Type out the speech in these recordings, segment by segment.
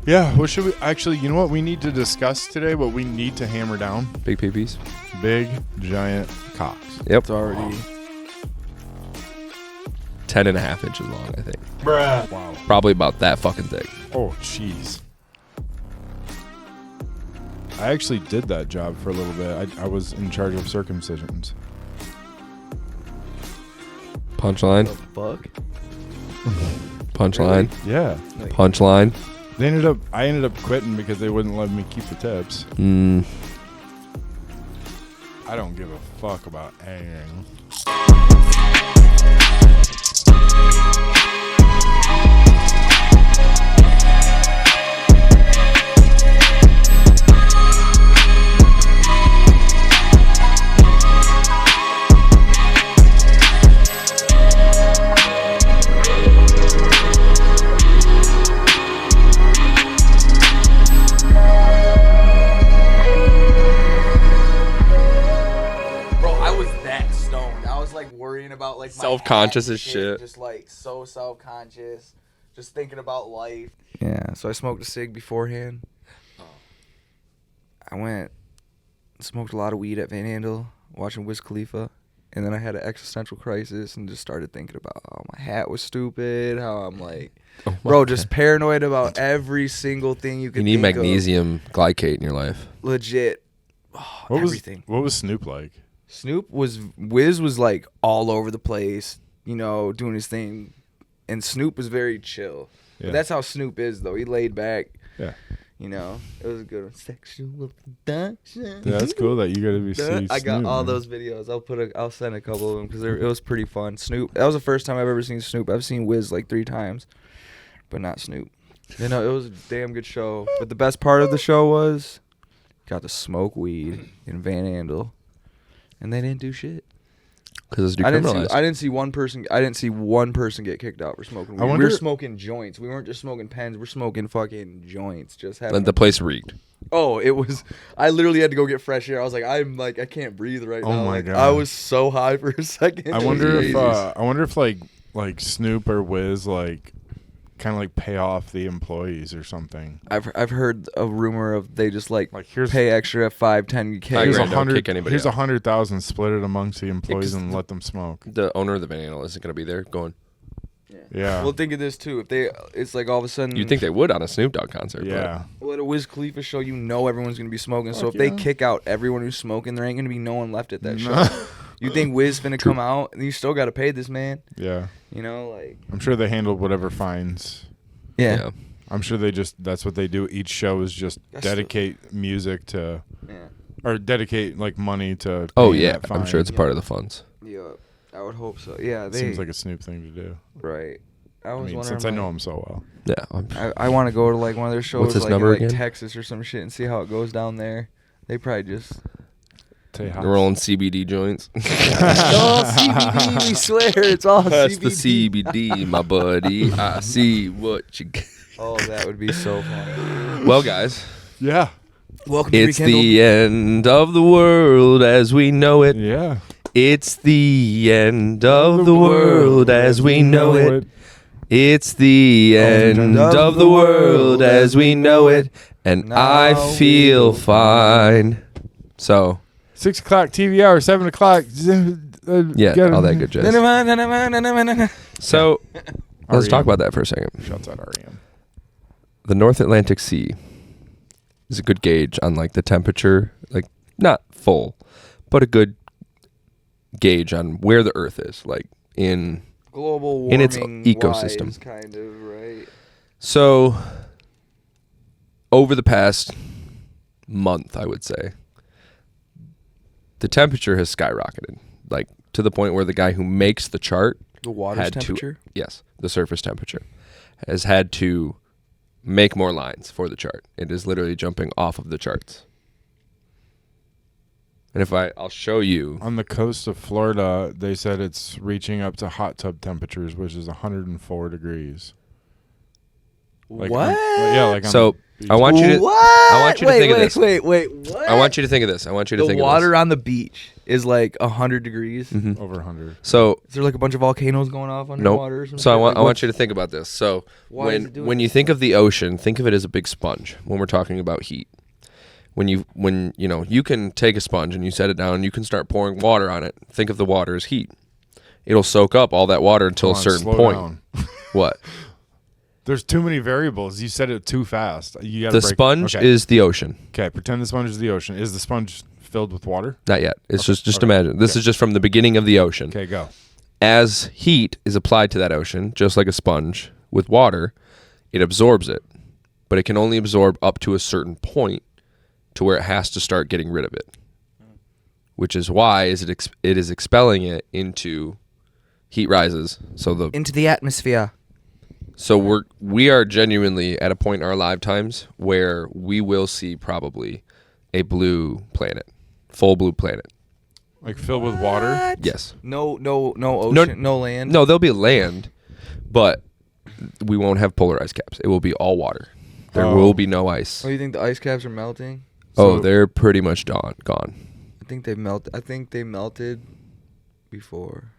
Yeah, what should we actually? You know what we need to discuss today? What we need to hammer down? Big peepees. Big giant cocks. Yep. It's already 10.5 inches long, I think. Bruh. Wow. Probably about that fucking thick. Oh, jeez. I actually did that job for a little bit. I was in charge of circumcisions. Punchline. fuck. Punchline. Yeah. Punchline. I ended up quitting because they wouldn't let me keep the tips. I don't give a fuck about anything. About like self-conscious as shit. Just like so self-conscious, just thinking about life. Yeah, so I smoked a cig beforehand. I went smoked a lot of weed at Van Andel watching Wiz Khalifa, and then I had an existential crisis and just started thinking about how my hat was stupid, how I'm like, just paranoid about every single thing you can. You need think magnesium glycate in your life. Legit. Everything. What was Snoop like? Wiz was like all over the place, doing his thing, and Snoop was very chill. Yeah. But that's how Snoop is, though. He laid back. Yeah. It was a good one. Sexual abduction. Yeah, that's cool that you got to be Snoop. I got all those videos. I'll send a couple of them because it was pretty fun. Snoop. That was the first time I've ever seen Snoop. I've seen Wiz like 3 times, but not Snoop. It was a damn good show. But the best part of the show was got to smoke weed in Van Andel. And they didn't do shit. Because it's decriminalized. I didn't see one person get kicked out for smoking weed. We were smoking joints. We weren't just smoking pens. We're smoking fucking joints. Just having the place reeked. Oh, it was. I literally had to go get fresh air. I was like, I can't breathe right now. Oh my god. I was so high for a second. I wonder if like Snoop or Wiz like kind of like pay off the employees or something. I've heard a rumor of they just like pay extra at 5-10K. Here's $100,000, split it amongst the employees and let them smoke. The owner of the Van Andel isn't going to be there going. Yeah. Well, think of this too. It's like all of a sudden. You'd think they would on a Snoop Dogg concert. Yeah. Well, at a Wiz Khalifa show, everyone's going to be smoking. So if they kick out everyone who's smoking, there ain't going to be no one left at that show. You think Wiz finna come out, and you still got to pay this man. Yeah. Like. I'm sure they handled whatever fines. Yeah. I'm sure that's what they do. Each show is just dedicate music to, or dedicate like money to. Oh yeah, I'm sure it's part of the funds. Yeah, I would hope so. Yeah, seems like a Snoop thing to do. Right. Since I know him so well. Yeah. I want to go to like one of their shows, like in Texas or some shit, and see how it goes down there. They probably just. Rolling CBD joints. All CBD, we swear it's all That's CBD. That's the CBD, my buddy. I see what you got. Oh, that would be so funny. Well, guys. Yeah. Welcome to It's Rekindled. the end of the world as we know it. Yeah. It's the end of the world as we know it. It's the end of the world as we know it. And I feel fine. So. 6 o'clock TV hour, 7 o'clock. Yeah, all that good jazz. So, let's talk about that for a second. Shouts out REM. The North Atlantic Sea is a good gauge on like the temperature, like not full, but a good gauge on where the Earth is, like in global warming in its ecosystem, wise, kind of, right? So, over the past month, I would say, the temperature has skyrocketed, like to the point where the guy who makes the chart, the water's temperature, the surface temperature, has had to make more lines for the chart. It is literally jumping off of the charts. And I'll show you. On the coast of Florida, they said it's reaching up to hot tub temperatures, which is 104 degrees. Like, what? Yeah, like so I want you to. What? I want you to think of this. Wait, what? I want you to think of this. I want you to think The of water this. on the beach is like 100 degrees. Over 100. So Is there like a bunch of volcanoes going off underwater or something? So I want you to think about this. So Why is it doing when you think of the ocean, think of it as a big sponge. When we're talking about heat, when you can take a sponge and you set it down and you can start pouring water on it. Think of the water as heat. It'll soak up all that water until a certain point. Down. What? There's too many variables. You said it too fast. You gotta The break- sponge okay. is the ocean. Okay, pretend the sponge is the ocean. Is the sponge filled with water? Not yet. It's just Okay. imagine. This is just from the beginning of the ocean. Okay, go. As heat is applied to that ocean, just like a sponge with water, it absorbs it. But it can only absorb up to a certain point to where it has to start getting rid of it. Which is why it is expelling it into heat rises. Into the atmosphere. So we are genuinely at a point in our lifetimes where we will see probably a blue planet, full blue planet. Like filled with water? Yes. No ocean, no land. No, there'll be land, but we won't have polarized caps. It will be all water. There will be no ice. Oh, you think the ice caps are melting? They're pretty much gone. I think they melted. I think they melted before.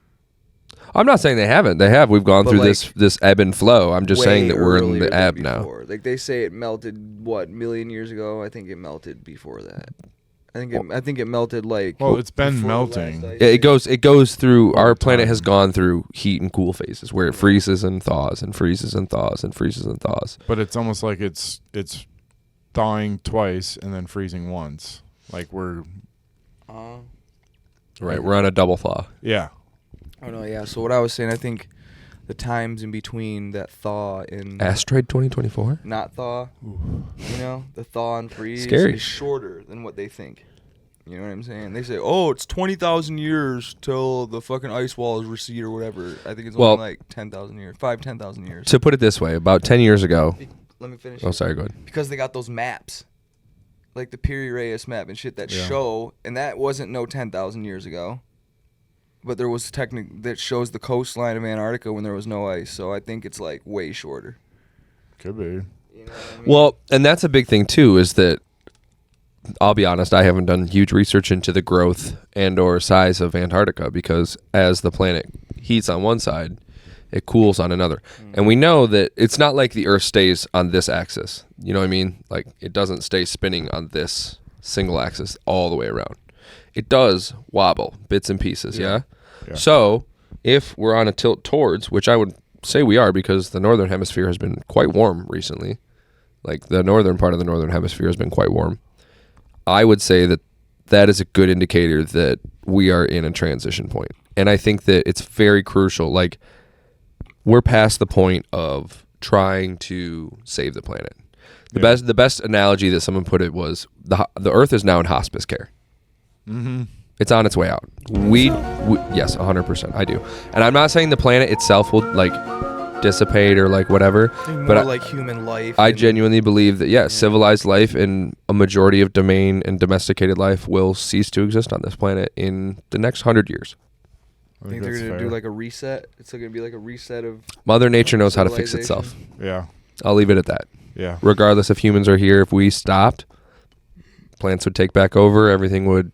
I'm not saying they haven't. They have. We've gone But through like, this ebb and flow. I'm just saying way that we're in earlier the than ebb now. before. Like they say it melted million years ago. I think it melted before that. I think it melted like. Well, it's been before the last melting. ice It age. goes through. Over Our planet time. has gone through heat and cool phases where it freezes and thaws and freezes and thaws and freezes and thaws. But it's almost like it's thawing twice and then freezing once. Like we're Right, we're on a double thaw. yeah. Oh no, yeah. So what I was saying, I think the times in between that thaw and Asteroid 2024. not thaw, the thaw and freeze Scary. is shorter than what they think. You know what I'm saying? They say, oh, it's 20,000 years till the fucking ice walls recede or whatever. I think it's only like 10,000 years, 10,000 years. To put it this way, about 10 years ago. Let me finish. Oh, sorry, go ahead. Because they got those maps, like the Piri Reis map and shit that Yeah. show, and that wasn't no 10,000 years ago. But there was that shows the coastline of Antarctica when there was no ice. So I think it's like way shorter. Could be. You know what I mean? Well, and that's a big thing too, is that I'll be honest, I haven't done huge research into the growth and or size of Antarctica because as the planet heats on one side, it cools on another. And we know that it's not like the Earth stays on this axis. You know what I mean? Like it doesn't stay spinning on this single axis all the way around. It does wobble bits and pieces, yeah? Yeah. So if we're on a tilt towards, which I would say we are because the northern hemisphere has been quite warm recently, like the northern part of the northern hemisphere has been quite warm, I would say that that is a good indicator that we are in a transition point. And I think that it's very crucial. Like we're past the point of trying to save the planet. The best analogy that someone put it was the Earth is now in hospice care. Mm-hmm. It's on its way out. We yes, 100%. I do. And I'm not saying the planet itself will like dissipate or like whatever, More but like human life. I and- genuinely believe that civilized life and a majority of domain and domesticated life will cease to exist on this planet in the next 100 years. I think they're gonna do like a reset. It's gonna be like a reset of. Mother Nature knows how to fix itself. Yeah. I'll leave it at that. Yeah. Regardless if humans are here, if we stopped, plants would take back over, everything would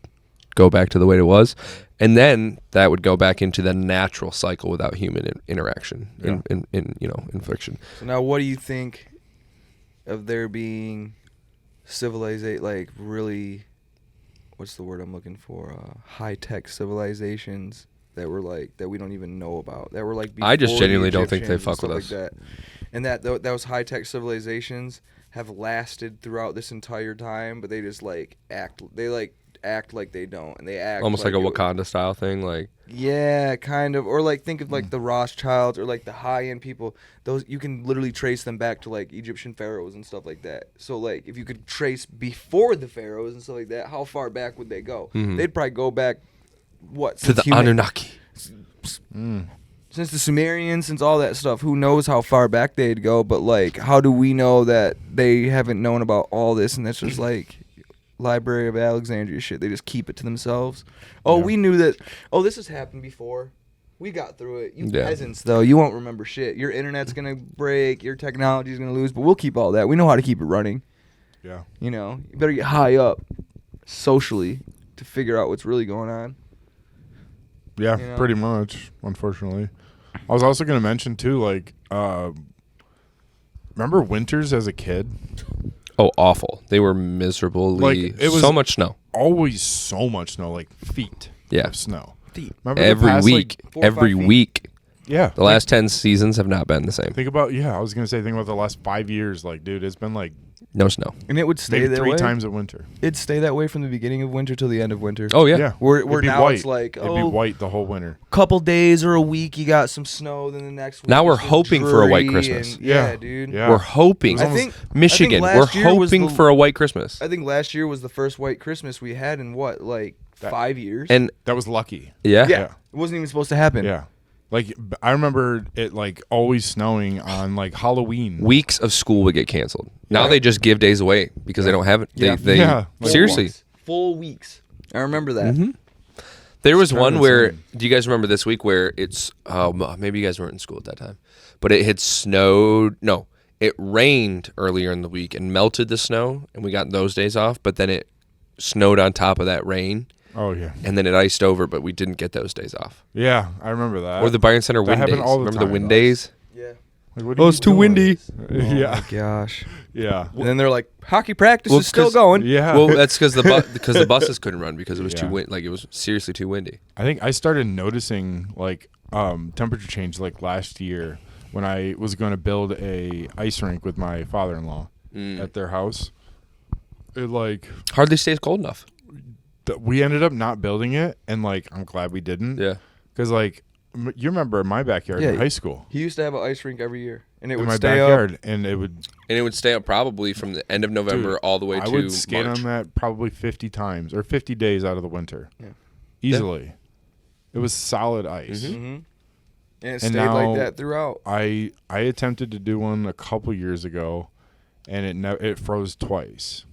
go back to the way it was, and then that would go back into the natural cycle without human interaction in infliction. So now, what do you think of there being civilization, like really, what's the word I'm looking for? High tech civilizations that were like that we don't even know about. That were like. I just before the genuinely don't think they Egyptians fuck and with stuff like that. And that those high tech civilizations have lasted throughout this entire time, but they just like act. They like act like they don't, and they act Almost like a it- Wakanda style thing, like Yeah, kind of. Or like think of like the Rothschilds or like the high end people. Those you can literally trace them back to like Egyptian pharaohs and stuff like that. So like if you could trace before the pharaohs and stuff like that, how far back would they go? They'd probably go back what to the Anunnaki. since the Sumerians, since all that stuff. Who knows how far back they'd go? But like, how do we know that they haven't known about all this? And that's just like Library of Alexandria shit. They just keep it to themselves. Oh, Yeah. we knew that. Oh, this has happened before. We got through it. You Yeah. peasants, though, you won't remember shit. Your internet's gonna break. Your technology's gonna lose. But we'll keep all that. We know how to keep it running. Yeah. You know, you better get high up socially to figure out what's really going on. Yeah, You know? pretty much, unfortunately. I was also going to mention, too, like, remember winters as a kid? Oh, awful. They were miserably. Like, it was so much snow. Always so much snow, like feet Yeah. of snow. Deep. Remember the Every past, week. like, 4 or 5 every feet? week. Yeah. The last 10 seasons have not been the same. Think about, I was going to say, think about the last 5 years. Like, dude, it's been like No snow. And it would stay maybe that 3 way. times at winter. It'd stay that way from the beginning of winter till the end of winter. Oh, yeah. Yeah. We're It'd be now white. it's like, It'd be white the whole winter. couple days or a week you got some snow, then the next week Now we're it's just hoping for a white dreary Christmas. and- Yeah. dude. Yeah. We're hoping. I think- Michigan, I we're think last year was hoping the- for a white Christmas. I think last year was the first white Christmas we had in what, like That- 5 years? And That was lucky. yeah. yeah, Yeah. it wasn't even supposed to happen. Yeah. Like, I remember it, like, always snowing on, like, Halloween. Weeks of school would get canceled. Now Yeah. they just give days away because they don't have it. Yeah. They Yeah. seriously. Full weeks. I remember that. Mhm. There was It's one kinda where, insane. do you guys remember this week where it's, maybe you guys weren't in school at that time, but it had snowed, no, it rained earlier in the week and melted the snow and we got those days off, but then it snowed on top of that rain Oh, yeah. and then it iced over, but we didn't get those days off. Yeah, I remember that. Or the Byron Center that wind days. happened all the Remember the time, wind though. days? Yeah. Like, what Oh, are it's you too doing? windy. Oh Yeah. my gosh. Yeah. And then they're like, hockey practice Well, is still 'cause- going. Yeah. Well, that's because the buses couldn't run because it was too Yeah. wind, like it was seriously too windy. I think I started noticing, like, temperature change, like, last year when I was going to build a ice rink with my father-in-law at their house. It, like, Hardly stays cold enough. we ended up not building it, and, like, I'm glad we didn't. Yeah. Because, like, you remember my backyard in Yeah. high school. He used to have an ice rink every year, and it In would my stay up. backyard, and it would. And it would stay up probably from the end of November Dude, all the way I to would skate March. on that probably 50 times or 50 days out of the winter. Yeah. Easily. It was solid ice. Mhm. Mm-hmm. And it And stayed now- like that throughout. I attempted to do one a couple years ago, and it froze twice,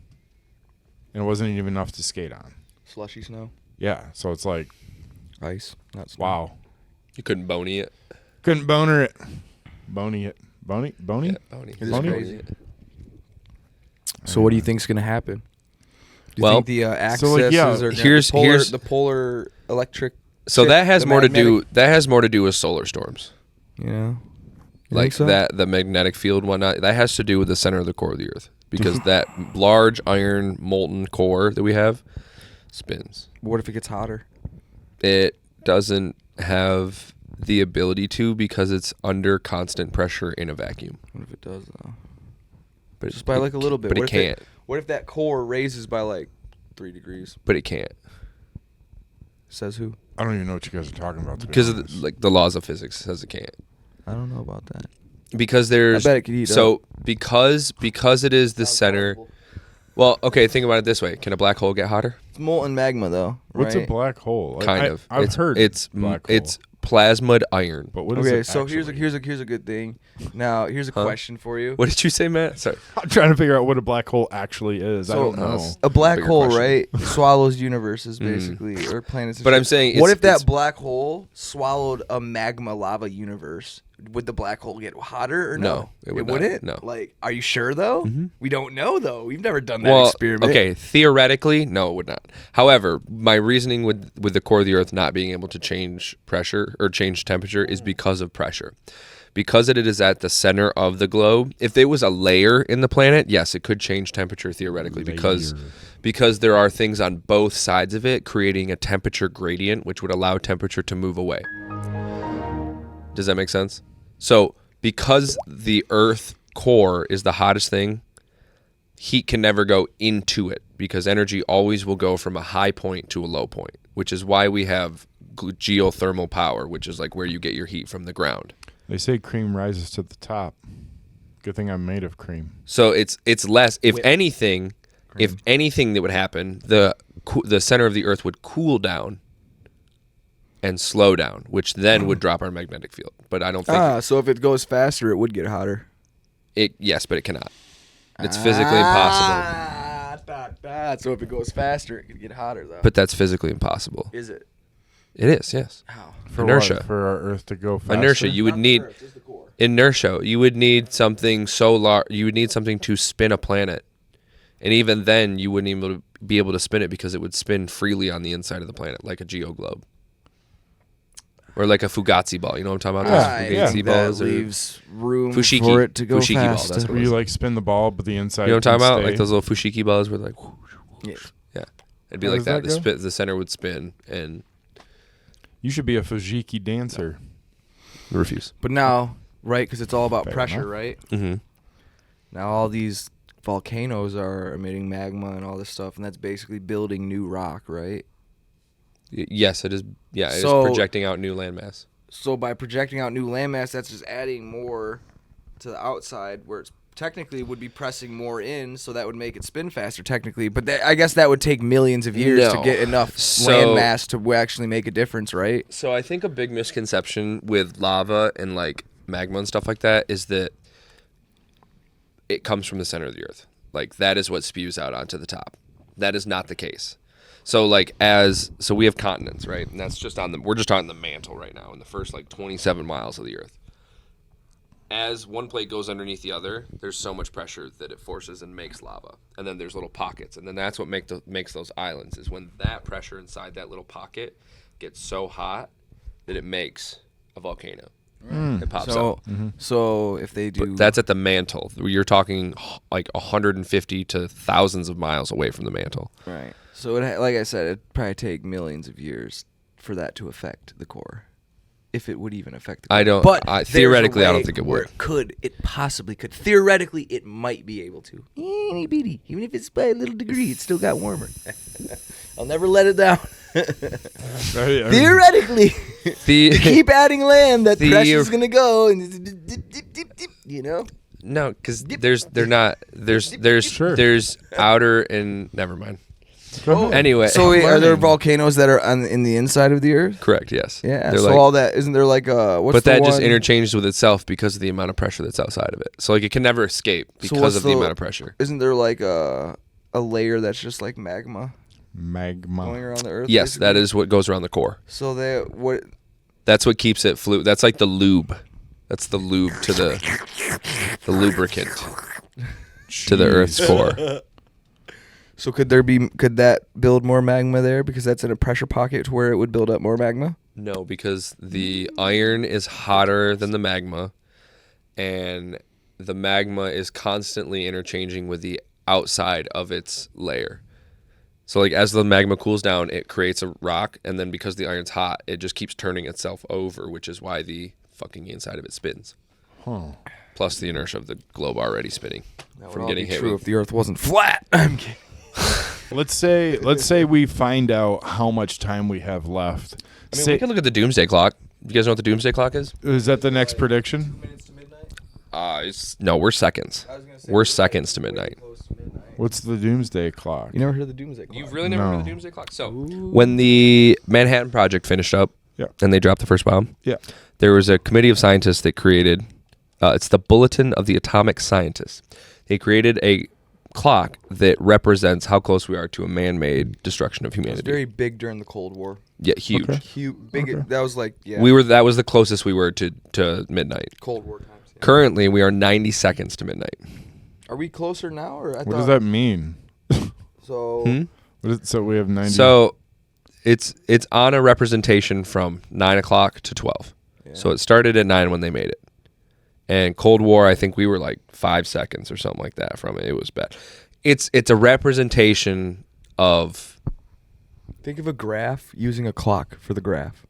and it wasn't even enough to skate on. Slushy snow. Yeah, so it's like, Ice. Not snow. wow, You couldn't bony it. couldn't boner it, bony it, bony. Yeah, bony. It is Bony? crazy. So what do you think's going to happen? Do you Well, think the accesses so, like, yeah, are gonna, here's- the polar electric So shit, that has the more to do. magnetic- That has more to do with solar storms, You know? You like think so? that. The magnetic field, and whatnot. That has to do with the center of the core of the Earth because that large iron molten core that we have spins. What if it gets hotter? It doesn't have the ability to because it's under constant pressure in a vacuum. What if it does, though? But Just by, like, a little bit. But What it if can't. What if that core raises by, like, 3 degrees? But it can't Says who? I don't even know what you guys are talking about. To be because of honest. the laws of physics says it can't. I don't know about that. Because there's I bet it could heat so up. because it is the center. Well, okay, think about it this way: can a black hole get hotter? It's molten magma, though. What's a right? black hole? Like, Kind of. I've it's, heard it's black hole, it's plasmid iron. but what is Okay, it so here's actually? a good thing. Now here's a Huh? question for you. What did you say, Matt? Sorry. I'm trying to figure out what a black hole actually is. I So, don't know. A black Bigger hole, question. right, swallows universes Mm. basically, or planets. and But shit. I'm saying what it's- if that it's- black hole swallowed a magma lava universe? Would the black hole get hotter or no? No, it would not. wouldn't. No. Like, are you sure though? Mhm. We don't know though. We've never done that Well, experiment. okay, theoretically, no, it would not. However, my reasoning with the core of the Earth not being able to change pressure or change temperature is because of pressure. Because it is at the center of the globe. If there was a layer in the planet, yes, it could change temperature theoretically because there are things on both sides of it creating a temperature gradient, which would allow temperature to move away. Does that make sense? So, because the Earth core is the hottest thing, heat can never go into it because energy always will go from a high point to a low point, which is why we have geothermal power, which is like where you get your heat from the ground. They say cream rises to the top. Good thing I'm made of cream. So it's less. If anything that would happen, the center of the Earth would cool down and slow down, which then would drop our magnetic field. But I don't think so if it goes faster, it would get hotter. it. Yes, but it cannot. It's physically impossible. So if it goes faster, it could get hotter though. But that's physically impossible. is it? It is. Yes. How? For Inertia. what? For our Earth to go faster? Inertia. You would need inertia. You would need something so large. You would need something to spin a planet And even then, you wouldn't even be able to spin it because it would spin freely on the inside of the planet, like a geoglobe. Or like a Fugazi ball. You know what I'm talking about? I Those Fugazi think balls. that leaves room Fushigi. for it to go Fushigi ball, faster. that's what Where you like spin the ball, but the inside. You know what I'm talking about? can Like stay. those little Fushigi balls where like, Yeah. yeah. It'd be How like does that. that go? The center would spin and You should be a Fujiki dancer. refuse. But now, right, because it's all about Fair pressure, enough. right? Mm-hmm. Now all these volcanoes are emitting magma and all this stuff, and that's basically building new rock, right? Yes, it is. Yeah, it is So- projecting out new landmass. So by projecting out new landmass, that's just adding more to the outside, where it's technically would be pressing more in, so that would make it spin faster technically. But I guess that would take millions of years to No. get enough So- landmass to actually make a difference, right? So I think a big misconception with lava and like magma and stuff like that is that it comes from the center of the earth. Like that is what spews out onto the top. That is not the case. So so we have continents, right? And that's just we're just on the mantle right now in the first like 27 miles of the earth. As one plate goes underneath the other, there's so much pressure that it forces and makes lava. And then there's little pockets. And then that's what makes those islands is when that pressure inside that little pocket gets so hot that it makes a volcano. It pops So, up. so if they do, But that's at the mantle. You're talking like 150 to thousands of miles away from the mantle. right. So like I said, it'd probably take millions of years for that to affect the core, if it would even affect the core. I don't. But there's a Theoretically, I don't way think it where would. It possibly could. Theoretically, it might be able to. Itty bitty. Even if it's by a little degree, it still got warmer. I'll never let it down. Theoretically, keep adding land, that pressure's gonna go, and dip, dip, dip, dip, you know. No, because there's Sure. there's outer and never mind. Go ahead. Anyway, So wait, are there learning. volcanoes that are in the inside of the earth? correct? Yes. Yeah. They're So like- all that isn't there like what's but the that one? just interchanges with itself because of the amount of pressure that's outside of it. So like it can never escape So because what's of the the- amount of pressure. Isn't there like a layer that's just like magma going Magma. around the earth? Yes, that basically? is what goes around the core. So what? That's what keeps it fluid. That's like the lube. That's the lube to the lubricant to the Earth's core. So could that build more magma there because that's in a pressure pocket to where it would build up more magma? No, because the iron is hotter than the magma, and the magma is constantly interchanging with the outside of its layer. So like as the magma cools down, it creates a rock, and then because the iron's hot, it just keeps turning itself over, which is why the fucking inside of it spins. Huh. Plus the inertia of the globe already spinning That would from all getting be hit true with. if the Earth wasn't flat. I'm kidding. Let's say we find out how much time we have left. I mean, we can look at the doomsday clock. You guys know what the doomsday clock is? Is that the next prediction? No, we're seconds. We're seconds to midnight. What's the doomsday clock? You never heard of the doomsday clock? You've really never heard of No. the doomsday clock? So when the Manhattan Project finished up Yeah. and they dropped the first bomb, Yeah. there was a committee of scientists that created, it's the Bulletin of the Atomic Scientists. They created a clock that represents how close we are to a man-made destruction of It was humanity. very big during the Cold War. Yeah, huge. Okay. Huge, big. Okay. That was like That was the closest we were to midnight. Cold War times. Yeah. Currently, we are 90 seconds to midnight. Are we closer now, or What does that mean? So So we have 90. So it's on a representation from 9 o'clock to 12. So it started at 9 when they made it. And Cold War, I think we were like 5 seconds or something like that from it. It was bad. It's a representation of... think of a graph using a clock for the graph.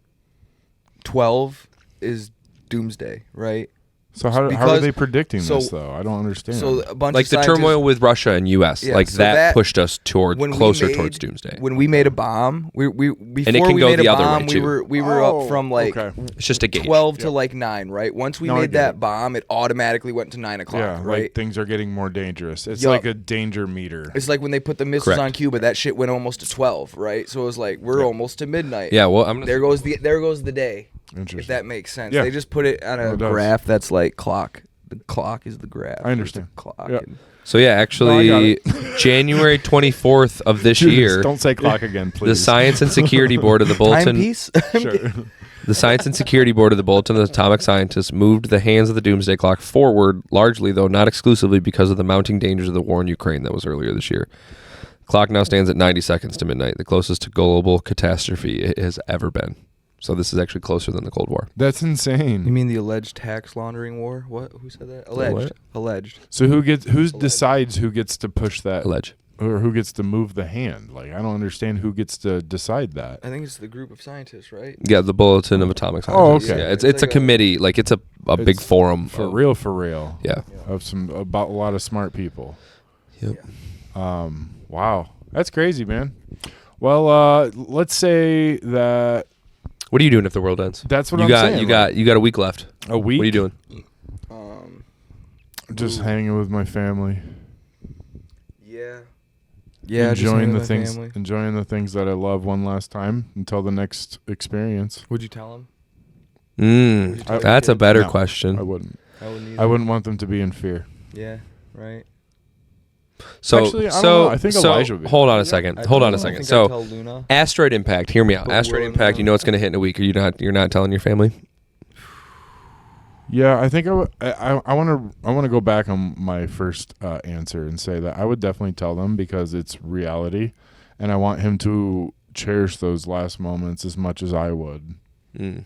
12 is doomsday, right? So how are because- they predicting so- this though? I don't understand. So a bunch Like of the scientists- turmoil with Russia and U.S. Yeah, like so that pushed us toward when we closer made- towards doomsday. When we made a bomb, we before it can we go made the a other way, bomb, too. we were up from like okay. It's just a gauge. 12 to Yep. like 9, right? Once we No, I made get that it. bomb, it automatically went to 9 o'clock, Yeah, right? like things are getting more dangerous. It's Yup. like a danger meter. It's like when they put the missiles Correct. on Cuba, that shit went almost to 12, right? So it was like we're almost to midnight. Yeah, well, I'm gonna... There goes the day. Interesting. If that makes sense. Yeah. They just put it on No, a it does. graph that's like clock. The clock is the graph. I understand. There's a clock. Yeah. and- So yeah, No, I actually, got January 24th of this Judas, year, Don't say clock again, please. the Science and Security Board of the Bulletin... Timepiece. Sure. The Science and Security Board of the Bulletin of Atomic Scientists moved the hands of the doomsday clock forward, largely, though not exclusively, because of the mounting dangers of the war in Ukraine that was earlier this year. The clock now stands at 90 seconds to midnight, the closest to global catastrophe it has ever been. So this is actually closer than the Cold War. That's insane. You mean the alleged tax laundering war? What? Who said that? Alleged. What? Alleged. So who decides who gets to push that, Alleged. or who gets to move the hand? Like, I don't understand who gets to decide that. I think it's the group of scientists, right? Yeah, the Bulletin of Atomic Oh, Scientists. okay. Yeah, it's It's a like committee. Like, it's a big It's forum. For of- real. Yeah. About a lot of smart people. Yep. Wow. That's crazy, man. Well, let's say that What are you doing if the world ends? that's what you I'm got. saying. You got a week left. a week. What are you doing? Just hanging with my family. Yeah. Yeah. enjoying the just things, Family. enjoying the things that I love one last time until the next experience. Would you tell them? That's a better No, question. I wouldn't. I wouldn't. I wouldn't want them to be in fear. Yeah. Right. So, Actually, I don't know. I think Elijah would be. hold on a second. Hold on a second. So, tell Luna. asteroid impact. Hear me out. But Asteroid will impact. know. You know it's going to hit in a week. You're not telling your family. Yeah, I think I want to go back on my first answer and say that I would definitely tell them because it's reality, and I want him to cherish those last moments as much as I would. Mm.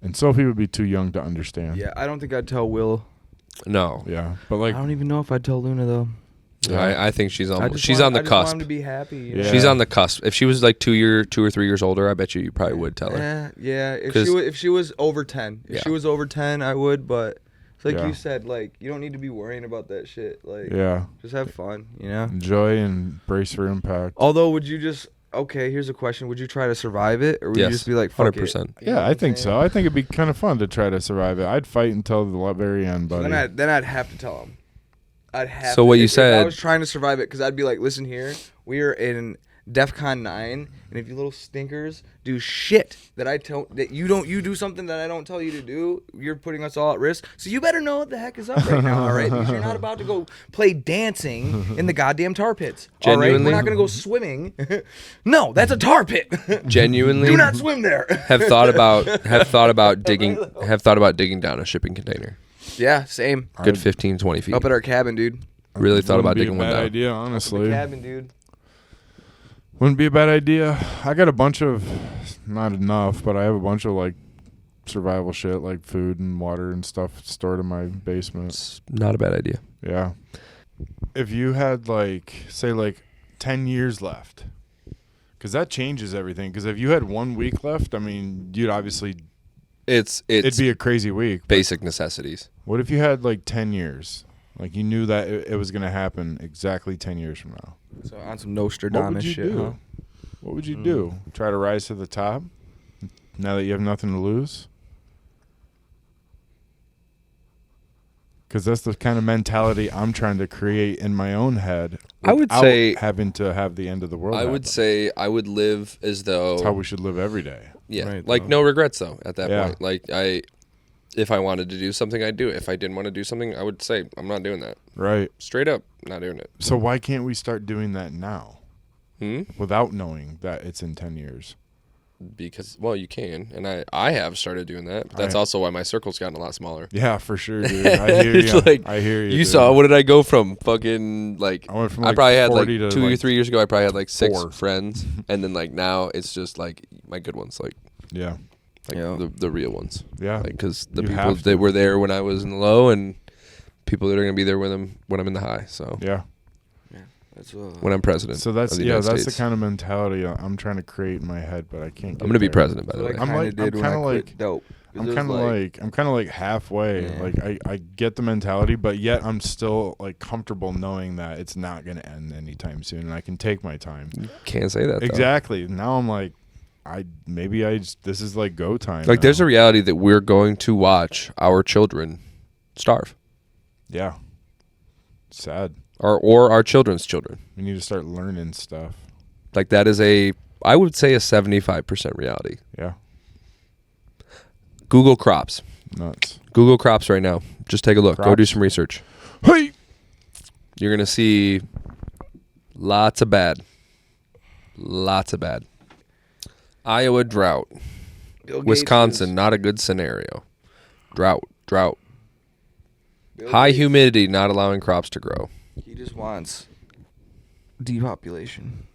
And Sophie would be too young to understand. Yeah, I don't think I'd tell Will. No. Yeah, but like I don't even know if I'd tell Luna though. Yeah. I think she's on. I just She's want- on the I just want cusp. him to be happy. you Yeah. know? She's on the cusp. If she was like 2 or 3 years older, I bet you probably would tell her. Yeah. If 'Cause- she was over 10, Yeah. she was over 10, I would. But it's like Yeah. you said, like you don't need to be worrying about that shit. Like, yeah, just have fun, you know. enjoy and brace for impact. Although, would you just? Okay, here's a question: would you try to survive it, or would Yes, you just be like, fuck 100%. it? You know Yeah, what I I'm think saying? so. I think it'd be kind of fun to try to survive it. I'd fight until the very end, So buddy. then I'd have to tell him. I'd have. So to, what you if I said- was trying to survive it, because I'd be like, listen here, we are in DEFCON 9, and if you little stinkers do shit that you do something that I don't tell you to do, you're putting us all at risk. So you better know what the heck is up right now, all right? Because you're not about to go play dancing in the goddamn tar pits. All right, Genuinely? we're not gonna go swimming. No, that's a tar pit. Genuinely, Do not swim there. have thought about digging down a shipping container. Yeah, same. Good 15, 20 feet. Up at our cabin, dude. Really thought about Wouldn't be digging a one bad down. idea, The honestly. cabin, dude. Wouldn't be a bad idea. I got a bunch of, not enough, but I have a bunch of like survival shit, like food and water and stuff stored in my basement. It's not a bad idea. Yeah. If you had like, say like 10 years left, because that changes everything. Because if you had 1 week left, I mean, you'd obviously, It's it'd be a crazy week. but basic necessities. What if you had like 10 years? Like you knew that it was going to happen exactly 10 years from now. So on some What would Nostradamus you shit, do? huh? What would you do? Try to rise to the top now that you have nothing to lose? Because that's the kind of mentality I'm trying to create in my own head. I would without say- having to have the end of the world. I would happen. say I would live as though That's how we should live every day. yeah, Right, like though. no regrets though at that Yeah. point. Like if I wanted to do something, I'd do it. If I didn't want to do something, I would say I'm not doing that. Right. Straight up, not doing it. So why can't we start doing that now Hmm? without knowing that it's in 10 years? Because you can, and I have started doing that. But that's I- also why my circle's gotten a lot smaller. Yeah, for sure, dude. I hear It's you. like, I hear you. You dude. saw what did I go from? Fucking like I went from I like probably had like 40 to 2 or like 3 years ago. I probably had like 6 4. friends, and then like now it's just like my good ones, like Yeah. Yeah. the real ones. Yeah. Like because the You people have to. that were there when I was in the low, and people that are gonna be there with them when I'm in the high. So Yeah. That's when I'm president, So that's of the yeah, United that's States. the kind of mentality I'm trying to create in my head, but I can't. I'm get gonna be there. president, by the what way. I I'm kind like- of did I'm when I kinda quit like- dope. I'm It was kind of like halfway. Yeah. Like I get the mentality, but yet I'm still like comfortable knowing that it's not going to end anytime soon, and I can take my time. Can't say that though. Exactly. Now I'm like, this is like go time. Like now. there's a reality that we're going to watch our children starve, yeah. Sad. or our children's children. We need to start learning stuff. Like that is I would say a 75% reality. Yeah. Google crops. Nuts. Google crops right now. Just take a look. Go do Crops. some research. Hey. You're going to see lots of bad. Lots of bad. Iowa drought. Bill Gates Wisconsin, is- not a good scenario. Drought. Bill High Gates, humidity, not allowing crops to grow. He just wants depopulation.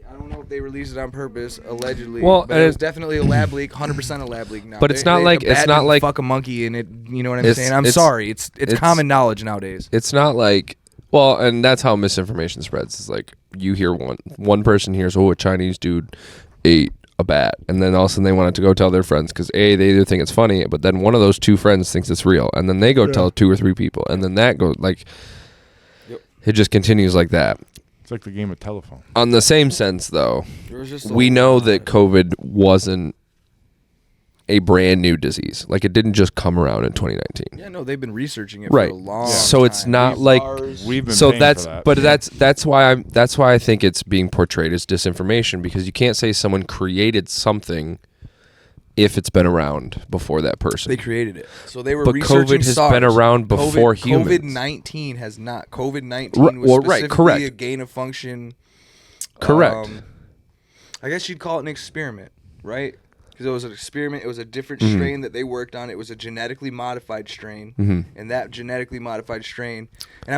I don't know if they released it on purpose, allegedly. Well, but it was definitely a lab leak, 100% a lab leak now. But it's not like- fuck a monkey in it. You know what I'm It's- saying? I'm it's- sorry. It's it's- common knowledge nowadays. It's not like, well, and that's how misinformation spreads. It's like you hear one person hears, oh, a Chinese dude ate a bat, and then all of a sudden they want it to go tell their friends because they either think it's funny, but then one of those two friends thinks it's real, and then they go tell 2 or 3 people, and then that goes like, it just continues like that. It's like the game of telephone. On the same sense, though, There was just we know that COVID wasn't a brand new disease. Like, it didn't just come around in 2019. Yeah, no, they've been researching it Right. for a long So time. it's not like We've been so paying that's for that. but that's why I think it's being portrayed as disinformation, because you can't say someone created something if it's been around before that person. They created it. So they were But researching COVID has SARS. been around before humans. COVID-19 has not. COVID-19 Right, was well, specifically right, correct. a gain of function. Correct. I guess you'd call it an experiment, right? Because it was an experiment. It was a different Mm-hmm. strain that they worked on. It was a genetically modified strain. And that genetically modified strain, and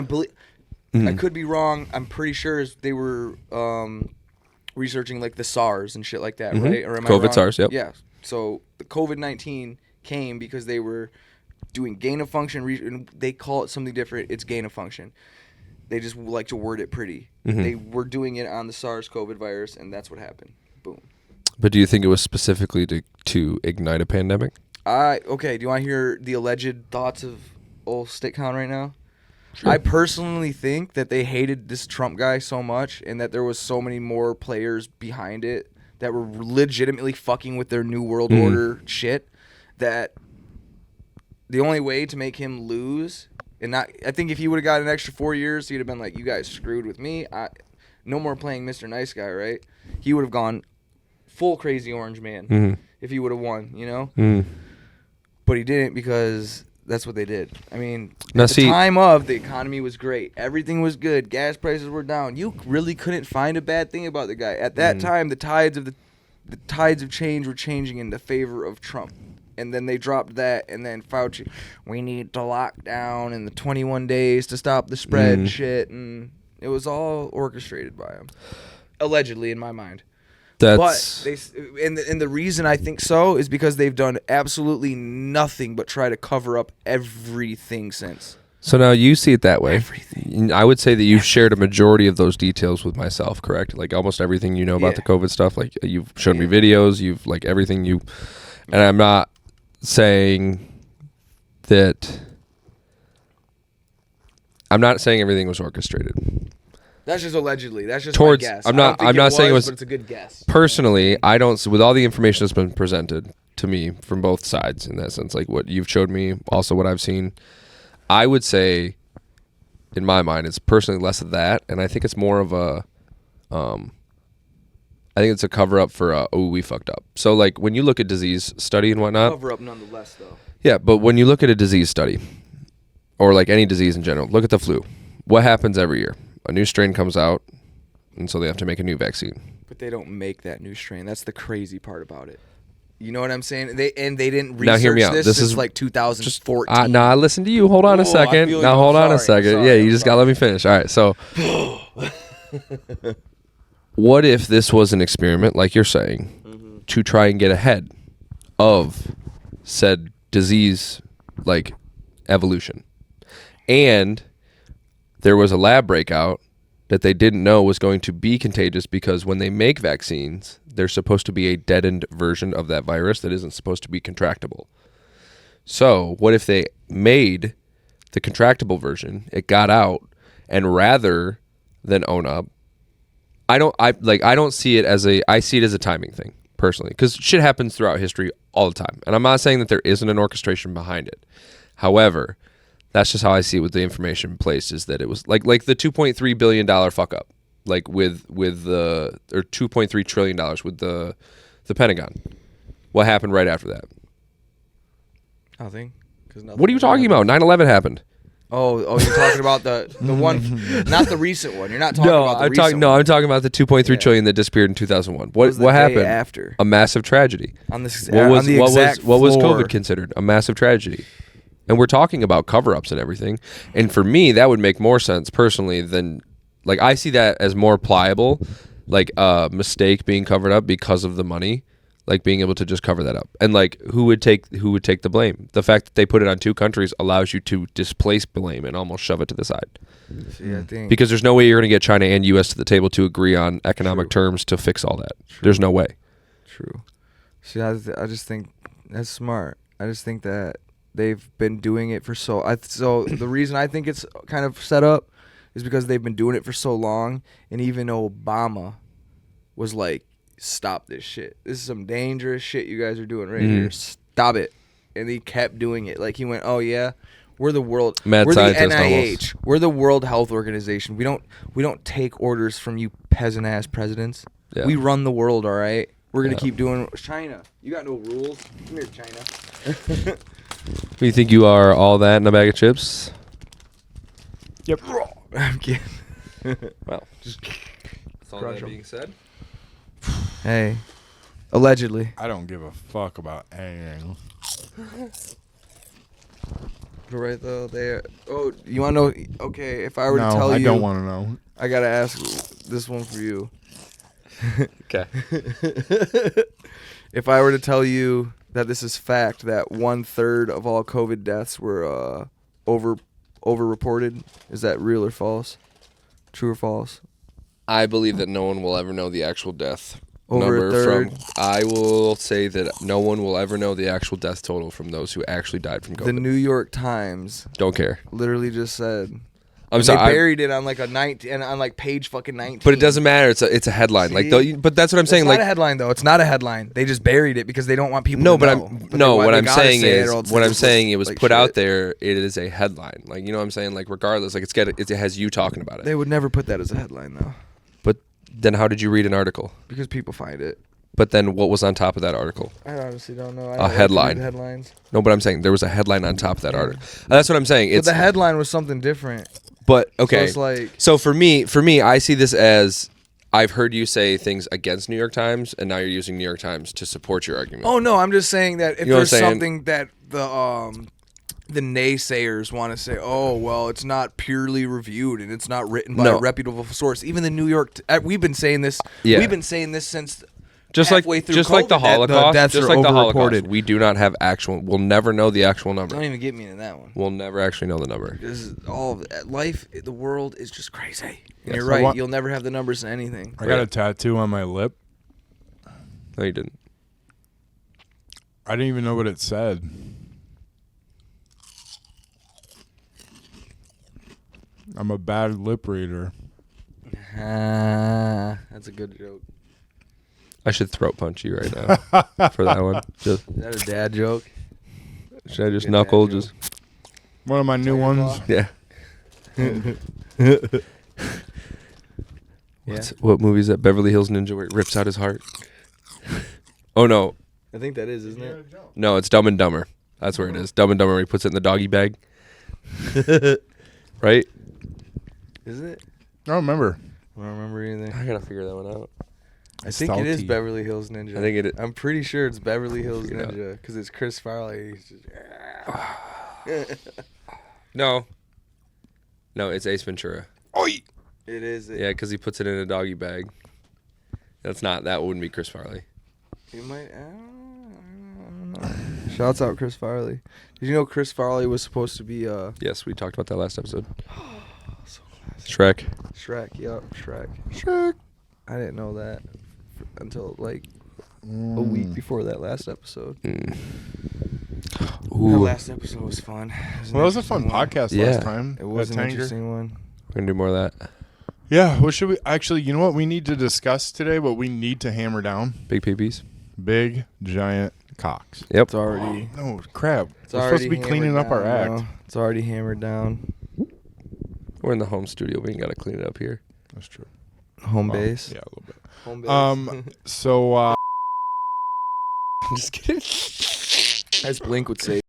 I could be wrong. I'm pretty sure they were researching like the SARS and shit like that, right? Or am I COVID, wrong? SARS, yep. Yeah. So the COVID-19 came because they were doing gain of function, and they call it something different. It's gain of function. They just like to word it pretty. They were doing it on the SARS-CoV virus, and that's what happened. Boom. But do you think it was specifically to ignite a pandemic? Okay, do you want to hear the alleged thoughts of old Stickhound right now? Sure. I personally think that they hated this Trump guy so much, and that there was so many more players behind it that were legitimately fucking with their New World Order shit, that the only way to make him lose, and not, I think if he would have got an extra 4 years, he'd have been like, you guys screwed with me. No more playing Mr. Nice Guy, right? He would have gone full crazy orange man if he would have won, you know? But he didn't, because that's what they did. I mean, at the time of, the economy was great. Everything was good. Gas prices were down. You really couldn't find a bad thing about the guy. At that time, the tides of change were changing in the favor of Trump. And then they dropped that, and then Fauci, we need to lock down in the 21 days to stop the spread shit, and it was all orchestrated by him. Allegedly, in my mind. That's And the reason I think so is because they've done absolutely nothing but try to cover up everything since. so now you see it that way. Everything. I would say that you've shared a majority of those details with myself, correct? Like almost everything you know about the COVID stuff. Like you've shown me videos, you've like everything you, and I'm not saying that. I'm not saying everything was orchestrated. That's just allegedly. That's just Towards- my guess. I'm I don't not- think I'm not saying it was- but it's a good guess. Personally, I don't. With all the information that's been presented to me from both sides, in that sense, like what you've showed me, also what I've seen, I would say, in my mind, it's personally less of that, and I think it's more of a, I think it's a cover up for we fucked up. So like when you look at disease study and whatnot, Cover up nonetheless, though. yeah, but when you look at a disease study, or like any disease in general, look at the flu. What happens every year? A new strain comes out, and so they have to make a new vaccine. But they don't make that new strain. That's the crazy part about it. You know what I'm saying? They didn't research Now hear me out. this This since is like 2014. Nah, listen to you. Hold on Oh, a second. I feel Now you. hold on a Sorry. second. Sorry. Yeah, you I'm just gotta let me finish. All right. So, what if this was an experiment, like you're saying, to try and get ahead of said disease, like evolution, and there was a lab breakout that they didn't know was going to be contagious, because when they make vaccines, there's supposed to be a deadened version of that virus that isn't supposed to be contractable. So what if they made the contractable version, it got out, and rather than own up, I don't see it as I see it as a timing thing, personally, because shit happens throughout history all the time. And I'm not saying that there isn't an orchestration behind it. However, that's just how I see it with the information placed, is that it was like the $2.3 billion fuck up, like with the, or $2.3 trillion with the Pentagon. What happened right after that? Nothing. What are you talking about? 9/11 happened. Oh, you're talking about the one, not the recent one. You're not talking about the recent one. I'm talking about the 2.3 trillion that disappeared in 2001. What happened? After A massive tragedy. on this, What was floor. COVID considered? A massive tragedy. And we're talking about cover-ups and everything. And for me, that would make more sense personally than, like, I see that as more pliable, like a mistake being covered up because of the money, like being able to just cover that up. And like, who would take the blame? The fact that they put it on two countries allows you to displace blame and almost shove it to the side. See, I think Because there's no way you're going to get China and U.S. to the table to agree on economic terms to fix all that. There's no way. True. See, I just think that's smart. I just think that they've been doing it for so the reason I think it's kind of set up is because they've been doing it for so long, and even Obama was like, stop this shit. This is some dangerous shit you guys are doing right here. Stop it. And he kept doing it. Like, he went, oh yeah, we're the world, Mad we're the scientist NIH, almost. we're the World Health Organization. We don't take orders from you peasant ass presidents. Yeah. We run the world, all right? We're gonna keep doing China. You got no rules. Come here, China. You think you are all that in a bag of chips? Yep. I'm kidding. Well, just that's all Crush that 'em. being said. Hey, allegedly. I don't give a fuck about anything. But right though, they. Oh, you want to know? Okay, if I were No, to tell I you, don't want to know. I gotta ask this one for you. Okay. If I were to tell you that this is fact, that 1/3 of all COVID deaths were over-reported, is that real or false? True or false? I believe that no one will ever know the actual death Over a number third. I will say that no one will ever know the actual death total from those who actually died from COVID. The New York Times Don't care. literally just said. I'm and sorry. They buried it on like a 19, and on like page fucking 19. But it doesn't matter. It's a headline. Like, See? but that's what I'm saying. It's Like, not a headline though. It's not a headline. They just buried it because they don't want people no, to but know. what they I'm gotta saying say it is or else what they I'm just saying. look It was like put out shit. there. It is a headline. Like, you know what I'm saying. Like, regardless, like it has you talking about it. They would never put that as a headline though, But then how did you read an article? because people find it. But then what was on top of that article? I honestly don't know. I A don't like to headline. read headlines. No, but I'm saying there was a headline on top of that article. That's what I'm saying. But the headline was something different. But okay. So it's like, So for me, I see this as I've heard you say things against New York Times, and now you're using New York Times to support your argument. oh no, I'm just saying that if You know what there's I'm saying? something that the naysayers want to say, oh well, it's not purely reviewed and it's not written by No. a reputable source. Even the New York, we've been saying this. Yeah. We've been saying this since. just like halfway through the COVID, that Holocaust, deaths just are like the Holocaust, over-reported. we do not have actual. We'll never know the actual Don't number. even get me in that one. We'll never actually know the number. Because all of life, the world is just crazy. And Yes. you're So right. what- You'll never have the numbers in anything. I got a tattoo on my lip. No, you didn't. I didn't even know what it said. I'm a bad lip reader. That's a good joke. I should throat punch you right now for that one. Just Is that a dad joke? should I just Good knuckle? dad joke. Just One of my new ones. yeah. Yeah. What movie is that? Beverly Hills Ninja where it rips out his heart. Oh no, I think that is, isn't it? no, it's Dumb and Dumber. That's where it is. Dumb and Dumber where he puts it in the doggy bag. Right? Is it? I don't remember. I don't remember anything. I gotta figure that one out. I think it is Salty. Beverly Hills Ninja. I think it is. I'm pretty sure it's Beverly Hills Figure it out. Ninja because it's Chris Farley. He's just, No, it's Ace Ventura. Oi! it is. Yeah, because he puts it in a doggy bag. That wouldn't be Chris Farley. He might. I don't know. Shouts out Chris Farley. Did you know Chris Farley was supposed to be Yes, we talked about that last episode. so classic. Shrek. Shrek? Yep, Shrek. Shrek. I didn't know that until like a week before that last episode. That Ooh. last episode was fun. Well, that was a fun podcast Yeah. last time. It was at an Tanger. interesting one. We're gonna do more of that. Yeah, what should we actually? You know what we need to discuss today? What we need to hammer down? Big peepees. Big giant cocks. Yep. It's already. No crap. It's We're already supposed to be cleaning hammered up our down, act. bro. It's already hammered down. We're in the home studio. We ain't gotta clean it up here. That's true. Home Well, base. Yeah, a little bit. Home base. So I'm just kidding. As Blink would say.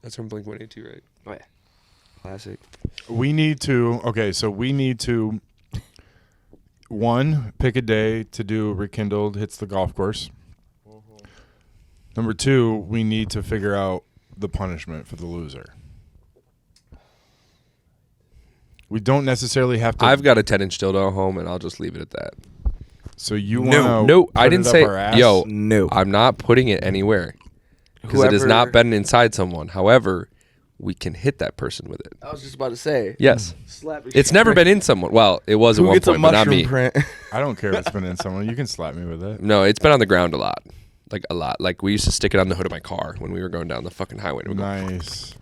That's from Blink-182, right? Oh yeah, classic. We need to. Okay, so we need to. One, pick a day to do Rekindled hits the golf course. Number two, we need to figure out the punishment for the loser. We don't necessarily have to. I've got a 10-inch dildo at home, and I'll just leave it at that. So you want to? No, I didn't say. Yo, No. I'm not putting it anywhere because it has not been inside someone. However, we can hit that person with it. I was just about to say. Yes. Slap It's never been in someone. Well, it was at Who one gets a point, but not mushroom me. print? I don't care if it's been in someone. You can slap me with it. No, it's been on the ground a lot. Like a lot. Like we used to stick it on the hood of my car when we were going down the fucking highway. Nice.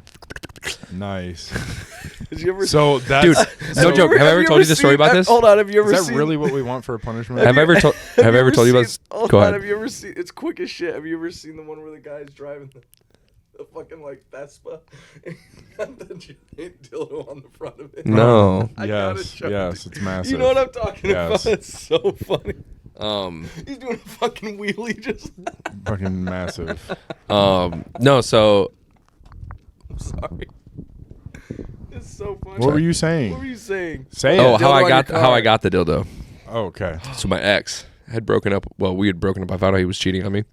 Nice. Did you ever? So that's Dude, no joke. Have I ever told you the story about this? Hold on. Have you ever is that seen? really what we want for a punishment? Have I ever told you about this? Hold Go on, ahead. Have you ever seen? It's quick as shit. Have you ever seen the one where the guy's driving the fucking like Vespa and got the giant dildo on the front of it? No. I gotta Yes. show Yes. you. It's massive. You know what I'm talking Yes. about? It's so funny. He's He's doing a fucking wheelie just. Fucking massive. No, so I'm sorry. It's so funny. What were you saying? What were you saying? Say how it. dildo I on got your how car. I got the dildo. Oh, okay. So my ex had broken up. Well, we had broken up. I found out he was cheating on me,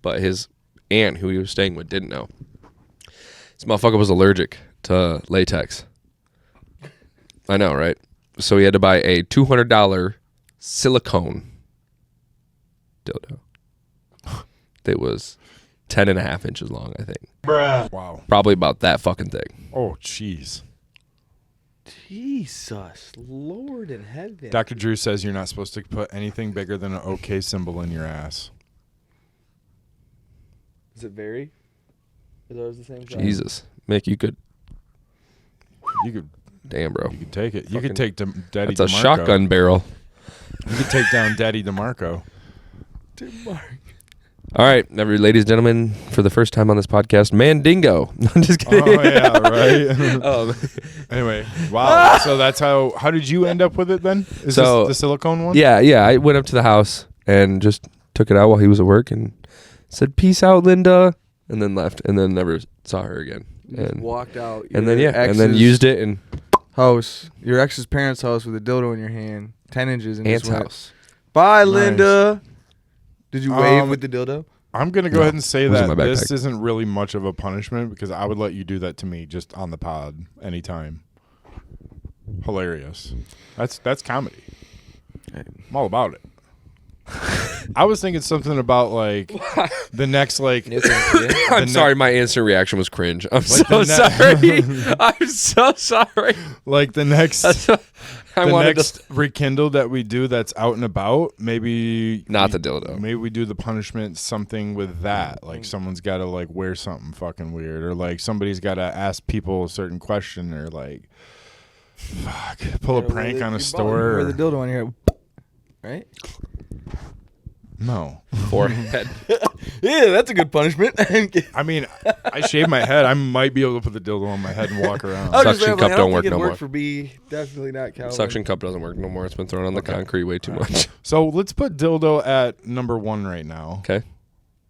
but his aunt, who he was staying with, didn't know. This motherfucker was allergic to latex. I know, right? So he had to buy a $200 silicone dildo. That was 10.5 inches long, I think. Wow. Probably about that fucking thing. Oh, jeez. Jesus, Lord in heaven. Dr. Drew says you're not supposed to put anything bigger than an OK symbol in your ass. Is it very? Is ours the same size? Jesus. Mick, you could. You could Damn, bro. take it. You Fucking- could take Daddy That's a DeMarco. shotgun barrel. You could take down Daddy DeMarco. All right, ladies and gentlemen, for the first time on this podcast, Mandingo. I'm just kidding. Oh yeah, right. Anyway, wow. So that's how did you end up with it then? Is So- this the silicone one? Yeah. I went up to the house and just took it out while he was at work and said, "Peace out, Linda," and then left and then never saw her again. You just And walked out. and then your and then ex's used it in house, your ex's parents' house with a dildo in your hand, 10 inches, and aunt's just went, house. Bye, Nice. Linda. Did you wave Um, with the dildo? I'm gonna go No, ahead and say it was in that my this backpack. isn't really much of a punishment because I would let you do that to me just on the pod anytime. Hilarious. That's comedy. I'm all about it. I was thinking something about like the next like I'm sorry, my instant reaction was cringe. I'm so the sorry. I'm so sorry. like the next I the wanted next rekindle that we do that's out and about. Maybe Not the dildo. Maybe we do the punishment something with that. Like someone's got to like wear something fucking weird, or like somebody's got to ask people a certain question, or like pull a prank on a store. Wear the dildo on your head, right? No. forehead. Yeah, that's a good punishment. I mean, I shave my head. I might be able to put the dildo on my head and walk around. I was just Suction saying, cup I don't work think no it'd more. for B. Definitely not Calvin. Suction cup doesn't work no more. It's been thrown on the concrete way too much. So let's put dildo at number 1 right now. Okay.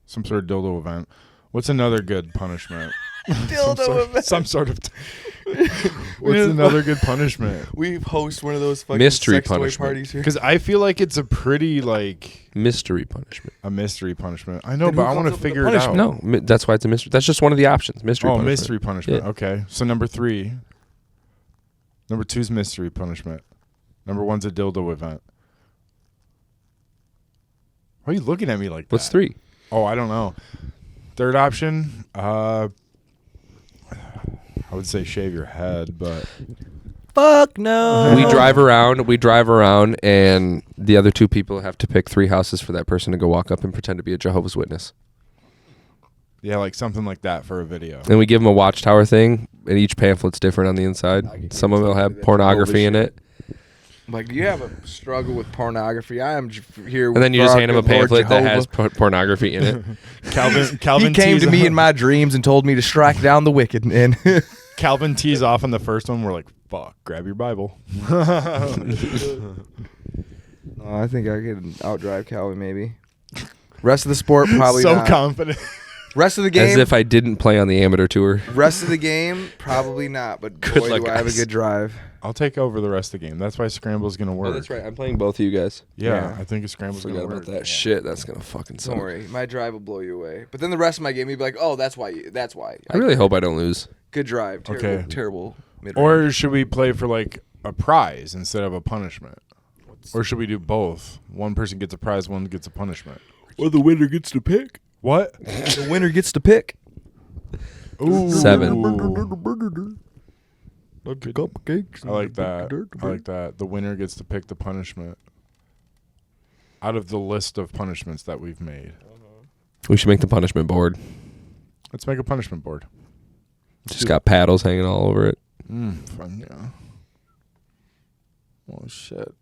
Some sort of dildo event. What's another good punishment? Dildo event. Some sort of. What's another good punishment? We host one of those fucking Mystery sex toy punishment. parties here. Because I feel like it's a pretty like Mystery punishment. a mystery punishment. I know, Then but who I want comes to up with the figure it out. punishment? No, that's why it's a mystery. That's just one of the options. Mystery Oh, punishment. mystery punishment. Yeah. Okay. So number 3. Number 2's mystery punishment. Number 1's a dildo event. Why are you looking at me like that? What's 3? Oh, I don't know. Third option, I would say shave your head, but Fuck no. We drive around, and the other 2 people have to pick 3 houses for that person to go walk up and pretend to be a Jehovah's Witness. yeah, like something like that for a video. And we give them a watchtower thing, and each pamphlet's different on the inside. Some of them will have pornography in it. Like, do you have a struggle with pornography? I am here. And then you just hand them a Lord pamphlet that Jehovah. has pornography in it. Calvin He came tees to me off- in my dreams and told me to strike down the wicked. And Calvin tees off on the first one. We're like, fuck, grab your Bible. I think I could outdrive Calvin maybe. Rest of the sport probably so not. confident. Rest of the game. As if I didn't play on the amateur tour. Rest of the game, probably not. But Good boy, luck, do I have a guys. good drive. I'll take over the rest of the game. That's why Scramble's gonna work. Oh, that's right. I'm playing both of you guys. Yeah, I think a Scramble's Forgot gonna about work. that shit. That's gonna fucking suck. Don't worry, my drive will blow you away. But then the rest of my game, you'd be like, "Oh, that's why. That's why." I really hope I don't lose. Good drive. Terrible, Okay. Terrible. Mid-range. Or should we play for like a prize instead of a punishment? Or should we do both? One person gets a prize, one gets a punishment. Or the winner gets to pick. What? The winner gets to pick. Ooh. 7. That's a cup of cakes. I like that. I like that. The winner gets to pick the punishment out of the list of punishments that we've made. We should make the punishment board. Let's make a punishment board. Just got paddles hanging all over it. Fun, yeah. Oh shit.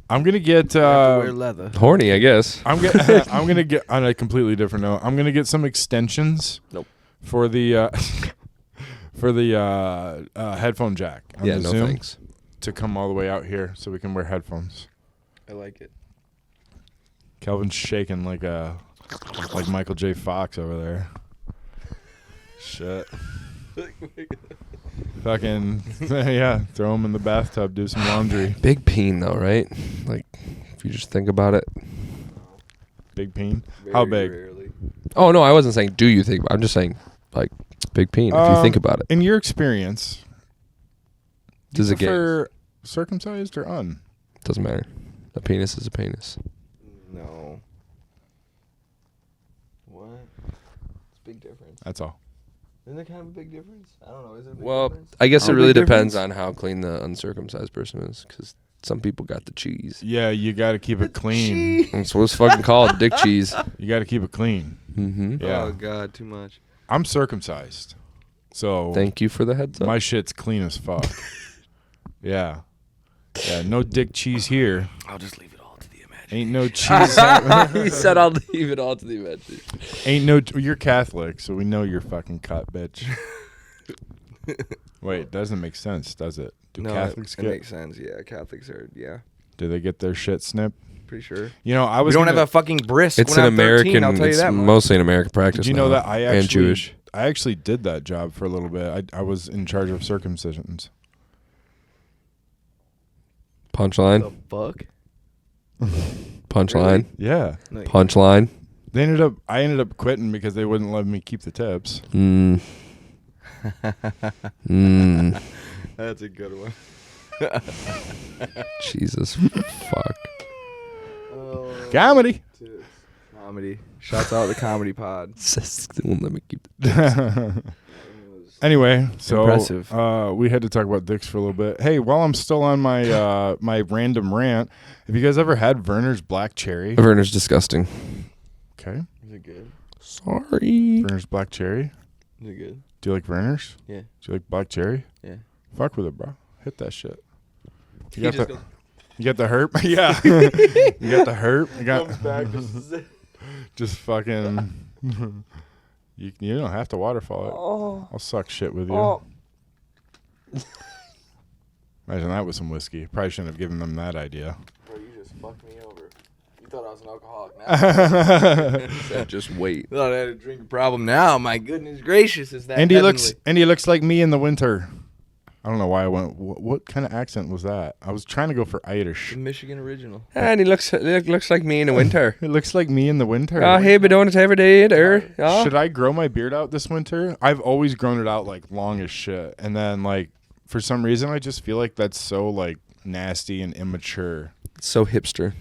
I'm gonna get. wear leather. Horny, I guess. I'm gonna get on a completely different note. I'm gonna get some extensions. Nope. For the headphone jack on Yeah, the no Zoom thanks. to come all the way out here so we can wear headphones. I like it. Calvin's shaking like Michael J. Fox over there. Shit. Fucking yeah, throw him in the bathtub, do some laundry. Big peen, though, right? Like, if you just think about it. Big peen. How big? Rarely. Oh, no, I wasn't saying do you think. I'm just saying, like, big peen, if you think about it. In your experience, do Does you it get... prefer circumcised or un? Doesn't matter. A penis is a penis. No. What? It's a big difference. That's all. Isn't there kind of a big difference? I don't know. Is it a big Well, difference? I guess Oh, it really big depends difference? on how clean the uncircumcised person is, because some people got the cheese. Yeah, you got to keep it clean. That's what it's fucking called, dick cheese. You got to keep it clean. Mm-hmm. Yeah. Oh, God, too much. I'm circumcised. So Thank you for the heads up. my shit's clean as fuck. Yeah. Yeah, no dick cheese here. I'll just leave it all to the imagination. Ain't no cheese. He said I'll leave it all to the imagination. Ain't no. You're Catholic, so we know you're fucking cut, bitch. Wait, doesn't make sense, does it? Do No, Catholics it get? makes sense. Yeah, Catholics are, yeah, Do they get their shit snipped? pretty sure. You know, I We was. don't gonna- have a fucking brisk. It's when an I'm 13, American. I'll tell you It's that much. mostly an American practice. Did you know now, that I and actually? Jewish. I actually did that job for a little bit. I was in charge of circumcisions. Punchline. fuck? Punchline. Yeah. No, Punchline. I ended up quitting because they wouldn't let me keep the tips. Mm. Mm. that's a good one. Jesus. Fuck. Comedy. Comedy. Shouts out the comedy pod. They won't let me keep the Anyway, so Impressive. we had to talk about dicks for a little bit. Hey, while I'm still on my my random rant, have you guys ever had Werner's Black Cherry? Werner's disgusting. Okay, Is it good? Sorry. Werner's Black Cherry. Is it good? Do you like Werner's? Yeah. Do you like Black Cherry? Yeah. Fuck with it, bro. Hit that shit. He You got just the goes- you got the herp? Yeah. You got the herp? You got comes back. just fucking. You don't have to waterfall it. Oh. I'll suck shit with you. Oh. Imagine that with some whiskey. Probably shouldn't have given them that idea. Bro, you just fucked me over. You thought I was an alcoholic. Now Just wait. thought I had a drinking problem. Now, my goodness gracious, is that Andy heavenly. looks like me in the winter. I don't know why I went. What kind of accent was that? I was trying to go for Irish. The Michigan original. And he looks like me in the winter. It looks like me in the winter. Hey, be doing it every day there. Yeah. Should I grow my beard out this winter? I've always grown it out like long as shit, and then like for some reason I just feel like that's so like nasty and immature. So hipster.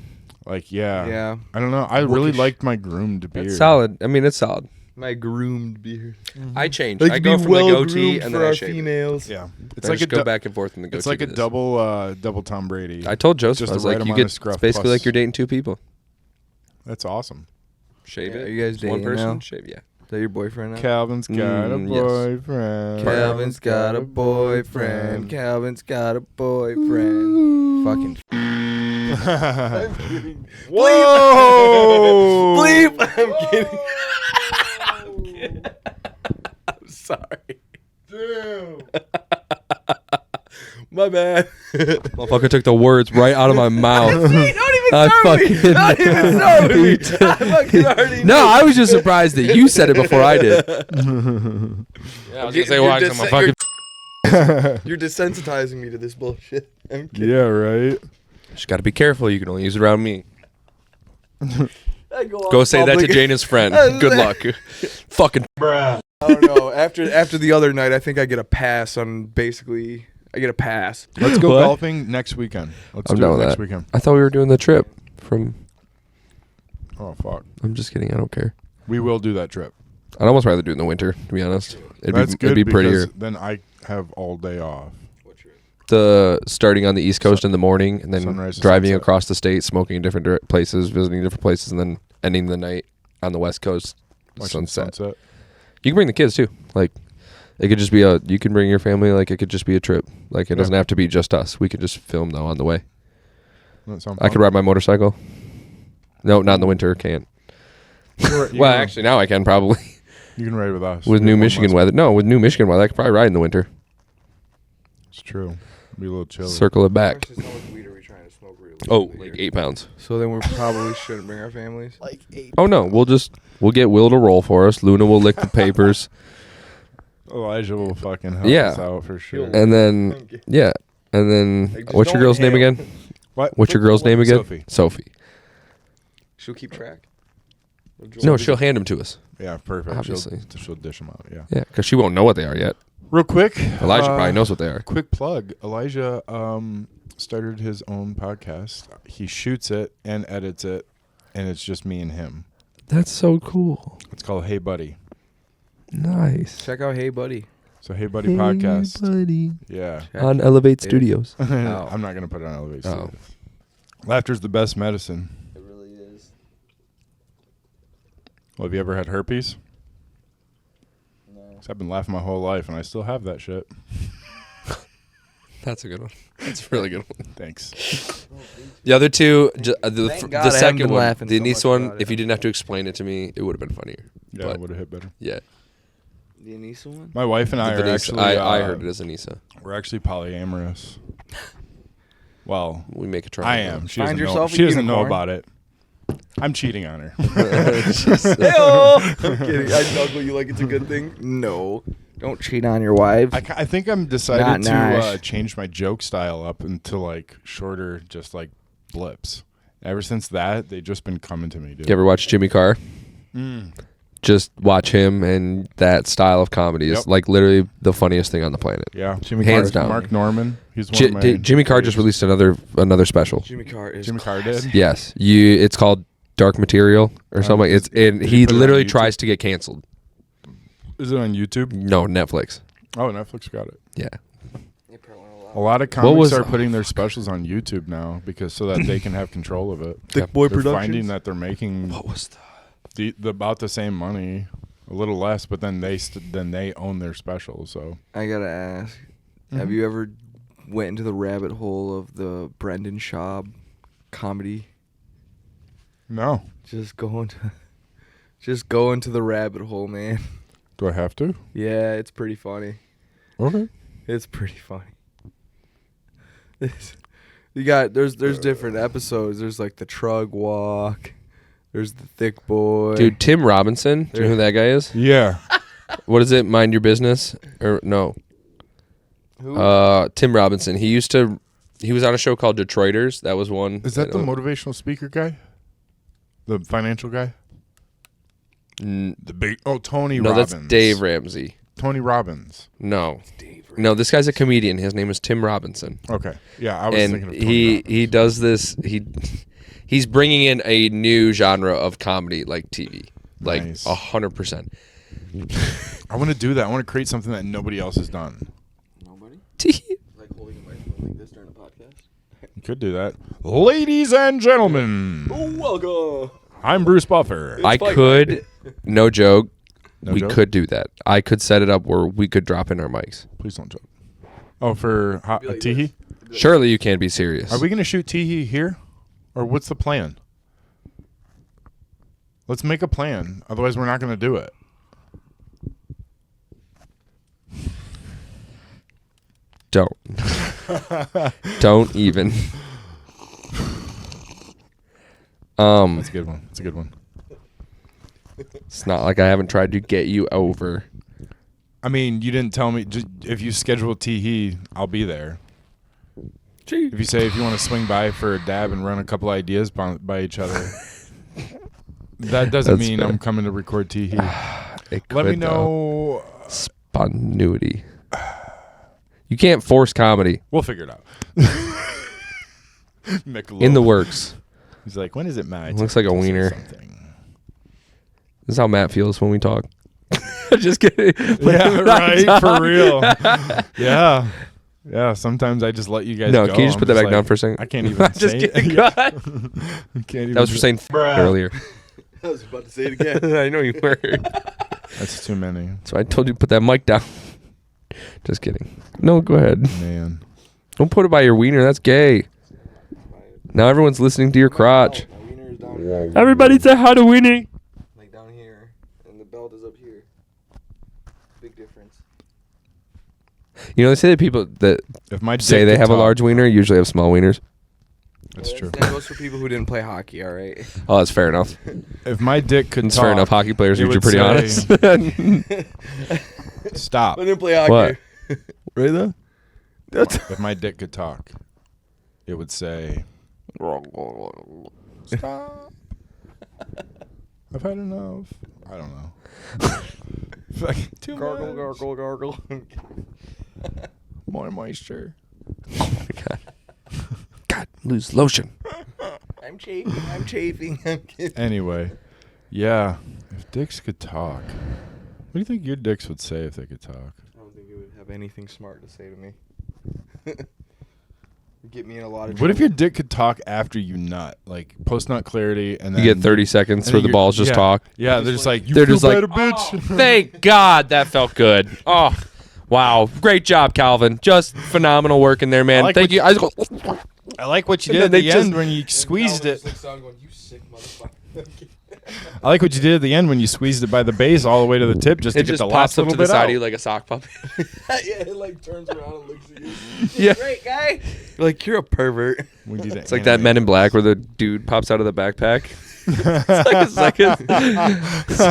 Like yeah, Yeah. I don't know. I really Wookish. liked my groomed beard. It's solid. I mean, it's solid. My groomed beard. I change. Like I to go be from the well goatee groomed and for then I our shave. females. Yeah, It's like go back and forth in the goatee. It's like a to this. double Tom Brady. I told Joseph, Just I was the right like, you amount get. of scruff It's basically plus- like you're dating two people. That's awesome. Shave Yeah, it. are you guys It's one dating person. now? Shave. Yeah. Is that your boyfriend now? Calvin's got a Mm, yes. boyfriend. Calvin's got a boyfriend. Calvin's got a boyfriend. Fucking. Whoa! Bleep! I'm kidding. I'm kidding. I'm sorry. Damn. My bad. Motherfucker took the words right out of my mouth. Don't even I start with me. Don't even start with me. I fucking already No, know. I was just surprised that you said it before I did. Yeah, I was gonna say, watch my fucking. You're desensitizing me to this bullshit. I'm kidding. Yeah, right. Just got to be careful. You can only use it around me. I Go say that to Jana's friend. Good luck. Fucking. I don't know. After the other night, I think I get a pass on basically. I get a pass. Let's go What? golfing next weekend. Let's I'm do down it with next that. weekend. I thought we were doing the trip from. Oh fuck. I'm just kidding. I don't care. We will do that trip. I'd almost rather do it in the winter, to be honest. That's good it'd be prettier. because then I have all day off. The starting on the East Coast in the morning and then Sunrise to driving sunset. across the state, smoking in different places, visiting different places, and then ending the night on the West Coast. Watching Sunset. You can bring the kids too. Like, it could just be you can bring your family. Like, it could just be a trip. Like, it doesn't have to be just us. We could just film though on the way. That sounds I could fun. ride my motorcycle. No, not in the winter. Can't. Well, actually, now I can probably. You can ride with us. With We New have one Michigan less- weather. No, with New Michigan weather, I could probably ride in the winter. It's true. Be a little chilly. Circle it back. How much weed are we trying to smoke really? Oh, like 8 pounds. So then we probably shouldn't bring our families. Like 8. Oh no, we'll get Will to roll for us. Luna will lick the papers, Elijah will fucking help Yeah. us out for sure. and then and then Like, just what's your don't girl's name inhale. again? What? What's your girl's name again? Sophie. Sophie. She'll keep track. No, she'll hand them to us. Yeah, perfect. Obviously. She'll dish them out. Yeah. Yeah, because she won't know what they are yet. Real quick. Elijah probably knows what they are. Quick plug. Elijah started his own podcast. He shoots it and edits it, and it's just me and him. That's so cool. It's called Hey Buddy. Nice. Check out Hey Buddy. So Hey Buddy podcast. Buddy. Yeah. On Elevate Hey. Studios. I'm not gonna put it on elevation. Oh. Laughter's the best medicine. It really is. Well, have you ever had herpes? No. 'Cause I've been laughing my whole life, and I still have that shit. That's a good one. That's a really good one. Thanks. The other two, Thank the God I haven't second been one, laughing the so Anissa much one, about it. if you didn't have to explain it to me, it would have been funnier. Yeah, But- it would have hit better. Yeah. The Anissa one? My wife and I The are Denise- actually. I heard it as Anissa. We're actually polyamorous. Well, We make a try. I am. She Find doesn't know. yourself a She doesn't know unicorn. about it. I'm cheating on her. Hey-oh! I'm kidding. I know you like it's a good thing. No. Don't cheat on your wife. I think I'm decided Not to nice. change my joke style up into like shorter, just like blips. Ever since that, they've just been coming to me, dude. You ever watch Jimmy Carr? Just watch him, and that style of comedy is Yep. like literally the funniest thing on the planet. Yeah, Hands down. Mark Norman. He's one of my Jimmy Carr just released another special. Jimmy Carr is. Jimmy Carr did. Yes, it's called Dark Material or something. Did He he put it on literally YouTube? tries to get canceled. Is it on YouTube? No, Netflix. Oh, Netflix got it. Yeah. A lot of What comics was- are putting their specials on YouTube now because so that they can have control of it. Thick Boy They're Productions. finding that they're making What was the about the same money, a little less, but then they own their special. So I gotta ask. Have Mhm. you ever went into the rabbit hole of the Brendan Schaub comedy? no, Just go into the rabbit hole, man. do I have to? Yeah, it's pretty funny. Okay. It's pretty funny. There's different episodes. There's like the Trug Walk. There's the Thick Boy. Dude, Tim Robinson. Do you know who that guy is? Yeah. What is it? Mind Your Business? Or no? Who? Tim Robinson. He was on a show called Detroiters. That was one. Is that the motivational speaker guy? The financial guy? The big Tony No, Robbins. that's Dave Ramsey. Tony Robbins. No. No, this guy's a comedian. His name is Tim Robinson. Okay. Yeah, I was thinking And of Tony Robbins. he does this. He's bringing in a new genre of comedy, like TV, like Nice. 100%. I want to do that. I want to create something that nobody else has done. Nobody? T- Like holding a microphone like this during a podcast? You could do that. Ladies and gentlemen, Welcome. I'm Bruce Buffer. I could, no joke, No we joke? could do that. I could set it up where we could drop in our mics. Please don't joke. Oh, for like Teehee? Surely you can't be serious. Are we going to shoot Teehee here? Or what's the plan? Let's make a plan. Otherwise, we're not going to do it. Don't. Don't even. That's a good one. That's a good one. It's not like I haven't tried to get you over. I mean, you didn't tell me. Just, if you schedule tee, I'll be there. Gee. If you want to swing by for a dab and run a couple ideas by each other, that doesn't That's mean fair. I'm coming to record tee. It Let me could, know. though. Spontaneity. You can't force comedy. We'll figure it out. In the works. He's like, when is it my Looks turn like a to say wiener. something? This is how Matt feels when we talk. Just kidding. Yeah, right. For real. Yeah. Yeah. Sometimes I just let you guys No, go. can you just I'm put that back like, down for a second? I can't even Just say kidding. it. Go Yeah. ahead. I can't even That was for saying earlier. I was about to say it again. I know you were. That's too many. So I told you to put that mic down. Just kidding. No, go ahead. Man. Don't put it by your wiener. That's gay. Now everyone's listening to your crotch. My wiener is down here. Everybody say hi to Winnie. Like down here. And the belt is up here. Big difference. You know, they say that people that If my say dick they could have a talk- large wiener usually have small wieners. That's true. That goes for people who didn't play hockey, all right? Oh, that's fair enough. If my dick could It's talk, fair enough. Hockey players it are would usually pretty say- honest. Stop. I didn't play hockey. What? Right though? If my dick could talk, it would say, "Stop. I've had enough." I don't know. Fucking too Gargle, much. gargle, gargle. More moisture. Oh my god. God, lose lotion. I'm chafing. I'm kidding. Anyway, yeah. If dicks could talk, what do you think your dicks would say if they could talk? I don't think it would have anything smart to say to me. Get me in a lot of What if trouble. your dick could talk after you nut, like post nut clarity, and You then get 30 seconds and where then the balls just yeah, talk. Yeah, they're just like, you They're feel just like, better, bitch. Thank God that felt good. Oh, wow. Great job, Calvin. Just phenomenal work in there, man. like Thank what you. I just go, I like what you And did at then the they just- end when you squeezed it. Going, you sick motherfucker. I like what you did at the end when you squeezed it by the base all the way to the tip just it to get just the pops last up little to the bit side out. of you like a sock puppet. Yeah, it like turns around and looks at you. Yeah. Great guy. Like, you're a pervert. We need to It's like that Men in Black where the dude pops out of the backpack. It's like a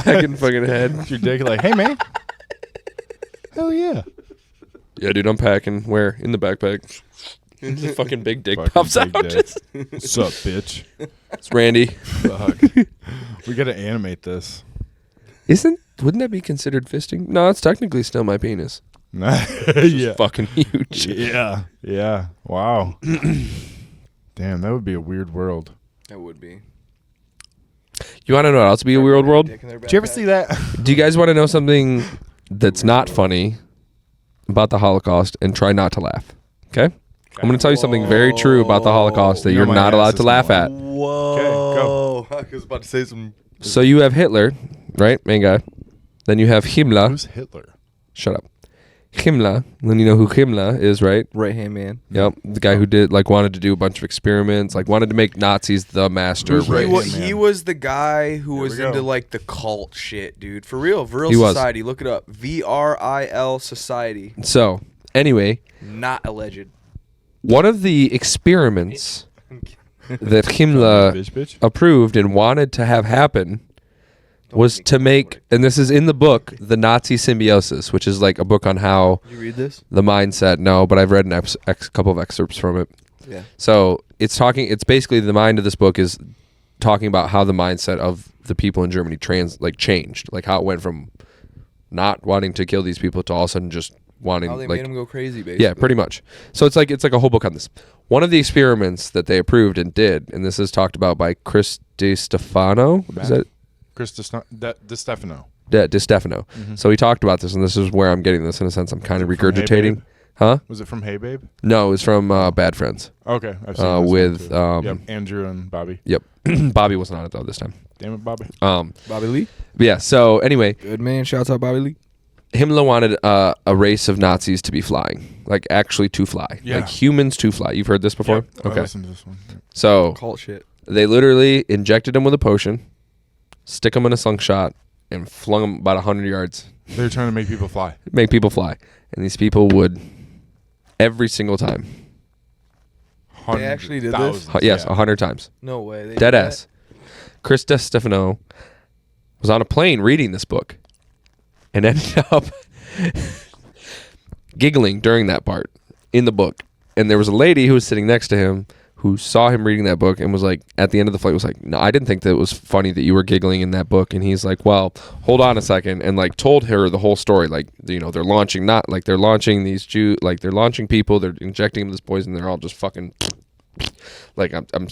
second fucking head. your dick like, hey man, hell yeah. Yeah, dude, I'm packing. Where? In the backpack. The fucking big dick Fucking pops big out. dick. Just, What's up, bitch? it's Randy. Fuck. We gotta animate this. Wouldn't that be considered fisting? No, it's technically still my penis. Yeah. Fucking huge. Yeah. Yeah. Wow. Damn, that would be a weird world. That would be. You want to know what else would be a weird world? Dick in their Did you ever backpack. see that? Do you guys want to know something that's not funny about the Holocaust and try not to laugh? Okay? I'm going to tell you something very true about the Holocaust that You know you're my not ass allowed is to laugh gonna at. Whoa. I was about to say some. So you have Hitler, right? Main guy. Then you have Himmler. Who's Hitler? Shut up. Himmler. Then you know who Himmler is, right? Right hand man. Yep. The guy who wanted to do a bunch of experiments, wanted to make Nazis the master Who's race. right hand man? He was the guy who Here was we go. into like the cult shit, dude. For real, Vril He was. Society. Look it up. VRIL Society. So, anyway, Not alleged. one of the experiments that Himmler Bitch. approved and wanted to have happen was to make, and this is in the book, The Nazi Symbiosis, which is like a book on how You read this? the mindset, no, but I've read a couple of excerpts from it. Yeah. So it's basically the mind of this book is talking about how the mindset of the people in Germany changed, like how it went from not wanting to kill these people to all of a sudden just wanting, How they like, made him go crazy, basically. yeah, pretty much. So it's like a whole book on this. One of the experiments that they approved and did, and this is talked about by Chris DiStefano. Is that Chris De Stefano. DiStefano? So he talked about this, and this is where I'm getting this in a sense. I'm kind of Is it from Hey regurgitating. Babe? Huh? Was it from Hey Babe? No, it was from Bad Friends. Okay, I've seen this with one too. Yep, Andrew and Bobby. Yep. Bobby wasn't on it though this time. Damn it, Bobby. Bobby Lee. But yeah. So anyway, Good man. Shouts out Bobby Lee. Himmler wanted a race of Nazis to be flying, like actually to fly, Yeah. like humans to fly. You've heard this before? Yep, I Okay. listened to this one. Yep. So Cult shit. they literally injected him with a potion, stick him in a slingshot, and flung him about 100 yards. They're trying to make people fly. Make people fly, and these people would every single time They actually did this? Thousands, Yes, yeah. 100 times. No way. They Dead did ass. Chris DeStefano was on a plane reading this book and ended up giggling during that part in the book. And there was a lady who was sitting next to him who saw him reading that book and was like, at the end of the flight, was like, no, I didn't think that it was funny that you were giggling in that book. And he's like, well, hold on a second. And like told her the whole story. Like, you know, they're launching these Jews, like they're launching people, they're injecting them with this poison. They're all just fucking like, I'm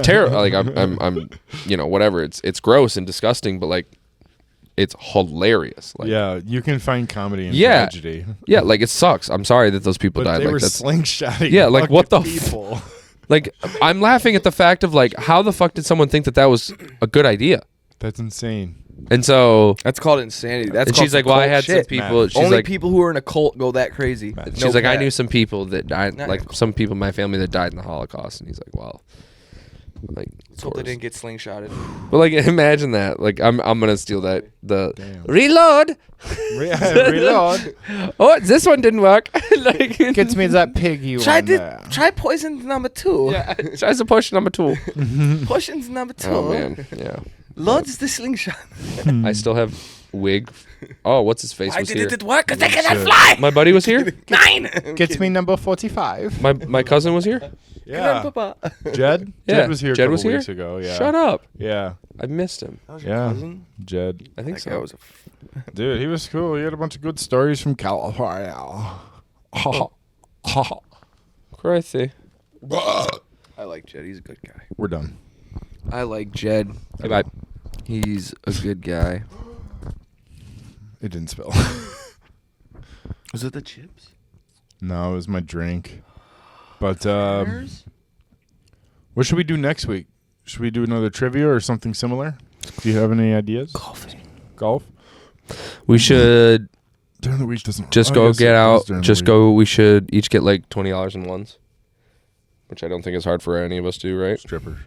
terrible. Like I'm, you know, whatever. It's gross and disgusting, but like, it's hilarious. Like, yeah, you can find comedy in Yeah. tragedy. yeah, like it sucks. I'm sorry that those people But died. they Like were that's slingshotting. Yeah, like, what the people? like I'm laughing at the fact of like how the fuck did someone think that was a good idea? That's insane. And so That's called insanity. That's and called she's like, some well, I cult had some shit. people. Matt. She's Only like, people who are in a cult go that crazy. Matt. she's like, I cat. knew some people that died, Not like in a some people in my family that died in the Holocaust. And he's like, well, like, Let's hope they didn't get slingshotted. but like, imagine that. Like, I'm gonna steal that. The Damn. reload. Reload. Oh, this one didn't work. Like, Gets me that piggy Try poison number 2. yeah, tries to push number 2. Potion's number 2. Oh man, yeah. Loads the slingshot. I still have wig. Oh, what's his face Why was did here? it work? Because they cannot Shit. fly. My buddy was here. 9. Gets me number 45. My cousin was here. Yeah. Grandpapa. Jed? Yeah. Jed was here a Jed couple was here? weeks ago. Yeah. Shut up. Yeah. I missed him. That was your Yeah. cousin? Jed. I think That so. guy was a Dude, he was cool. He had a bunch of good stories from California. Crazy. I like Jed. He's a good guy. We're done. I like Jed. Hey, bye. He's a good guy. It didn't spill. Was it the chips? No, it was my drink. But what should we do next week? Should we do another trivia or something similar? Do you have any ideas? Golf? We should During the week doesn't just I go guess get it out. is during the Just week. go. We should each get like $20 in ones, which I don't think is hard for any of us to do, right? Strippers.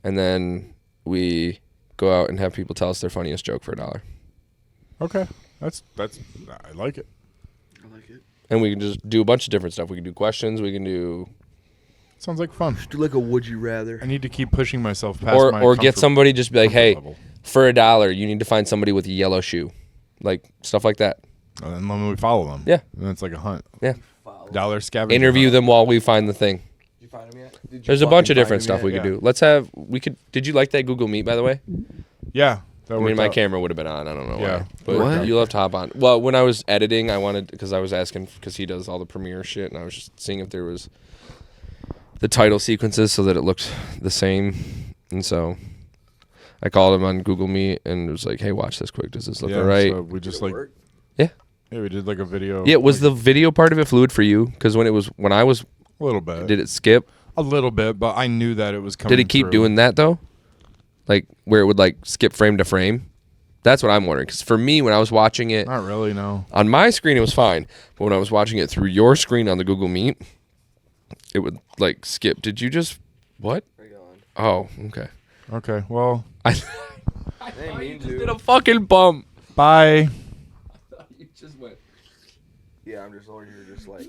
And then we go out and have people tell us their funniest joke for $1. Okay. That's I like it. I like it. And we can just do a bunch of different stuff. We can do questions. We can do Sounds like fun. Do like a would you rather. I need to keep pushing myself past my or get comfort- somebody just be like, comfort hey, level. for $1, you need to find somebody with a yellow shoe, like stuff like that. And then we follow them. Yeah. And it's like a hunt. Yeah. Dollar scavenger. Interview hunt. them while we find the thing. Did you find him yet? Did you There's a bunch of fucking different find stuff him we yet? could Yeah. do. Did you like that Google Meet, by the way? Yeah. That I mean, worked my out. camera would have been on. I don't know Yeah. why. But What? you'll have to hop on. Well, when I was editing, I wanted, because I was asking, because he does all the Premiere shit, and I was just seeing if there was the title sequences so that it looked the same. And so I called him on Google Meet and was like, hey, watch this quick. Does this look all right? So we just like Yeah. Yeah, we did like a video. Yeah, was like, the video part of it fluid for you? Because when I was, a little bit. did it skip? A little bit, but I knew that it was coming. Did it keep through. doing that though? Like where it would like skip frame to frame? That's what I'm wondering. Because for me, when I was watching it Not really, no. on my screen, it was fine. But when I was watching it through your screen on the Google Meet, it would like skip. Did you just what? Oh, okay. Okay, well, I Didn't just did a fucking bump. bye. You just went. Yeah, I'm just over here just like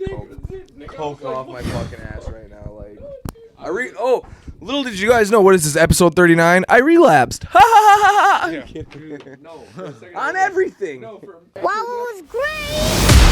coke off my fucking ass right now. Like oh, little did you guys know, what is this, episode 39? I relapsed. Ha ha ha ha ha. No. On everything. No, for Wow, it was great!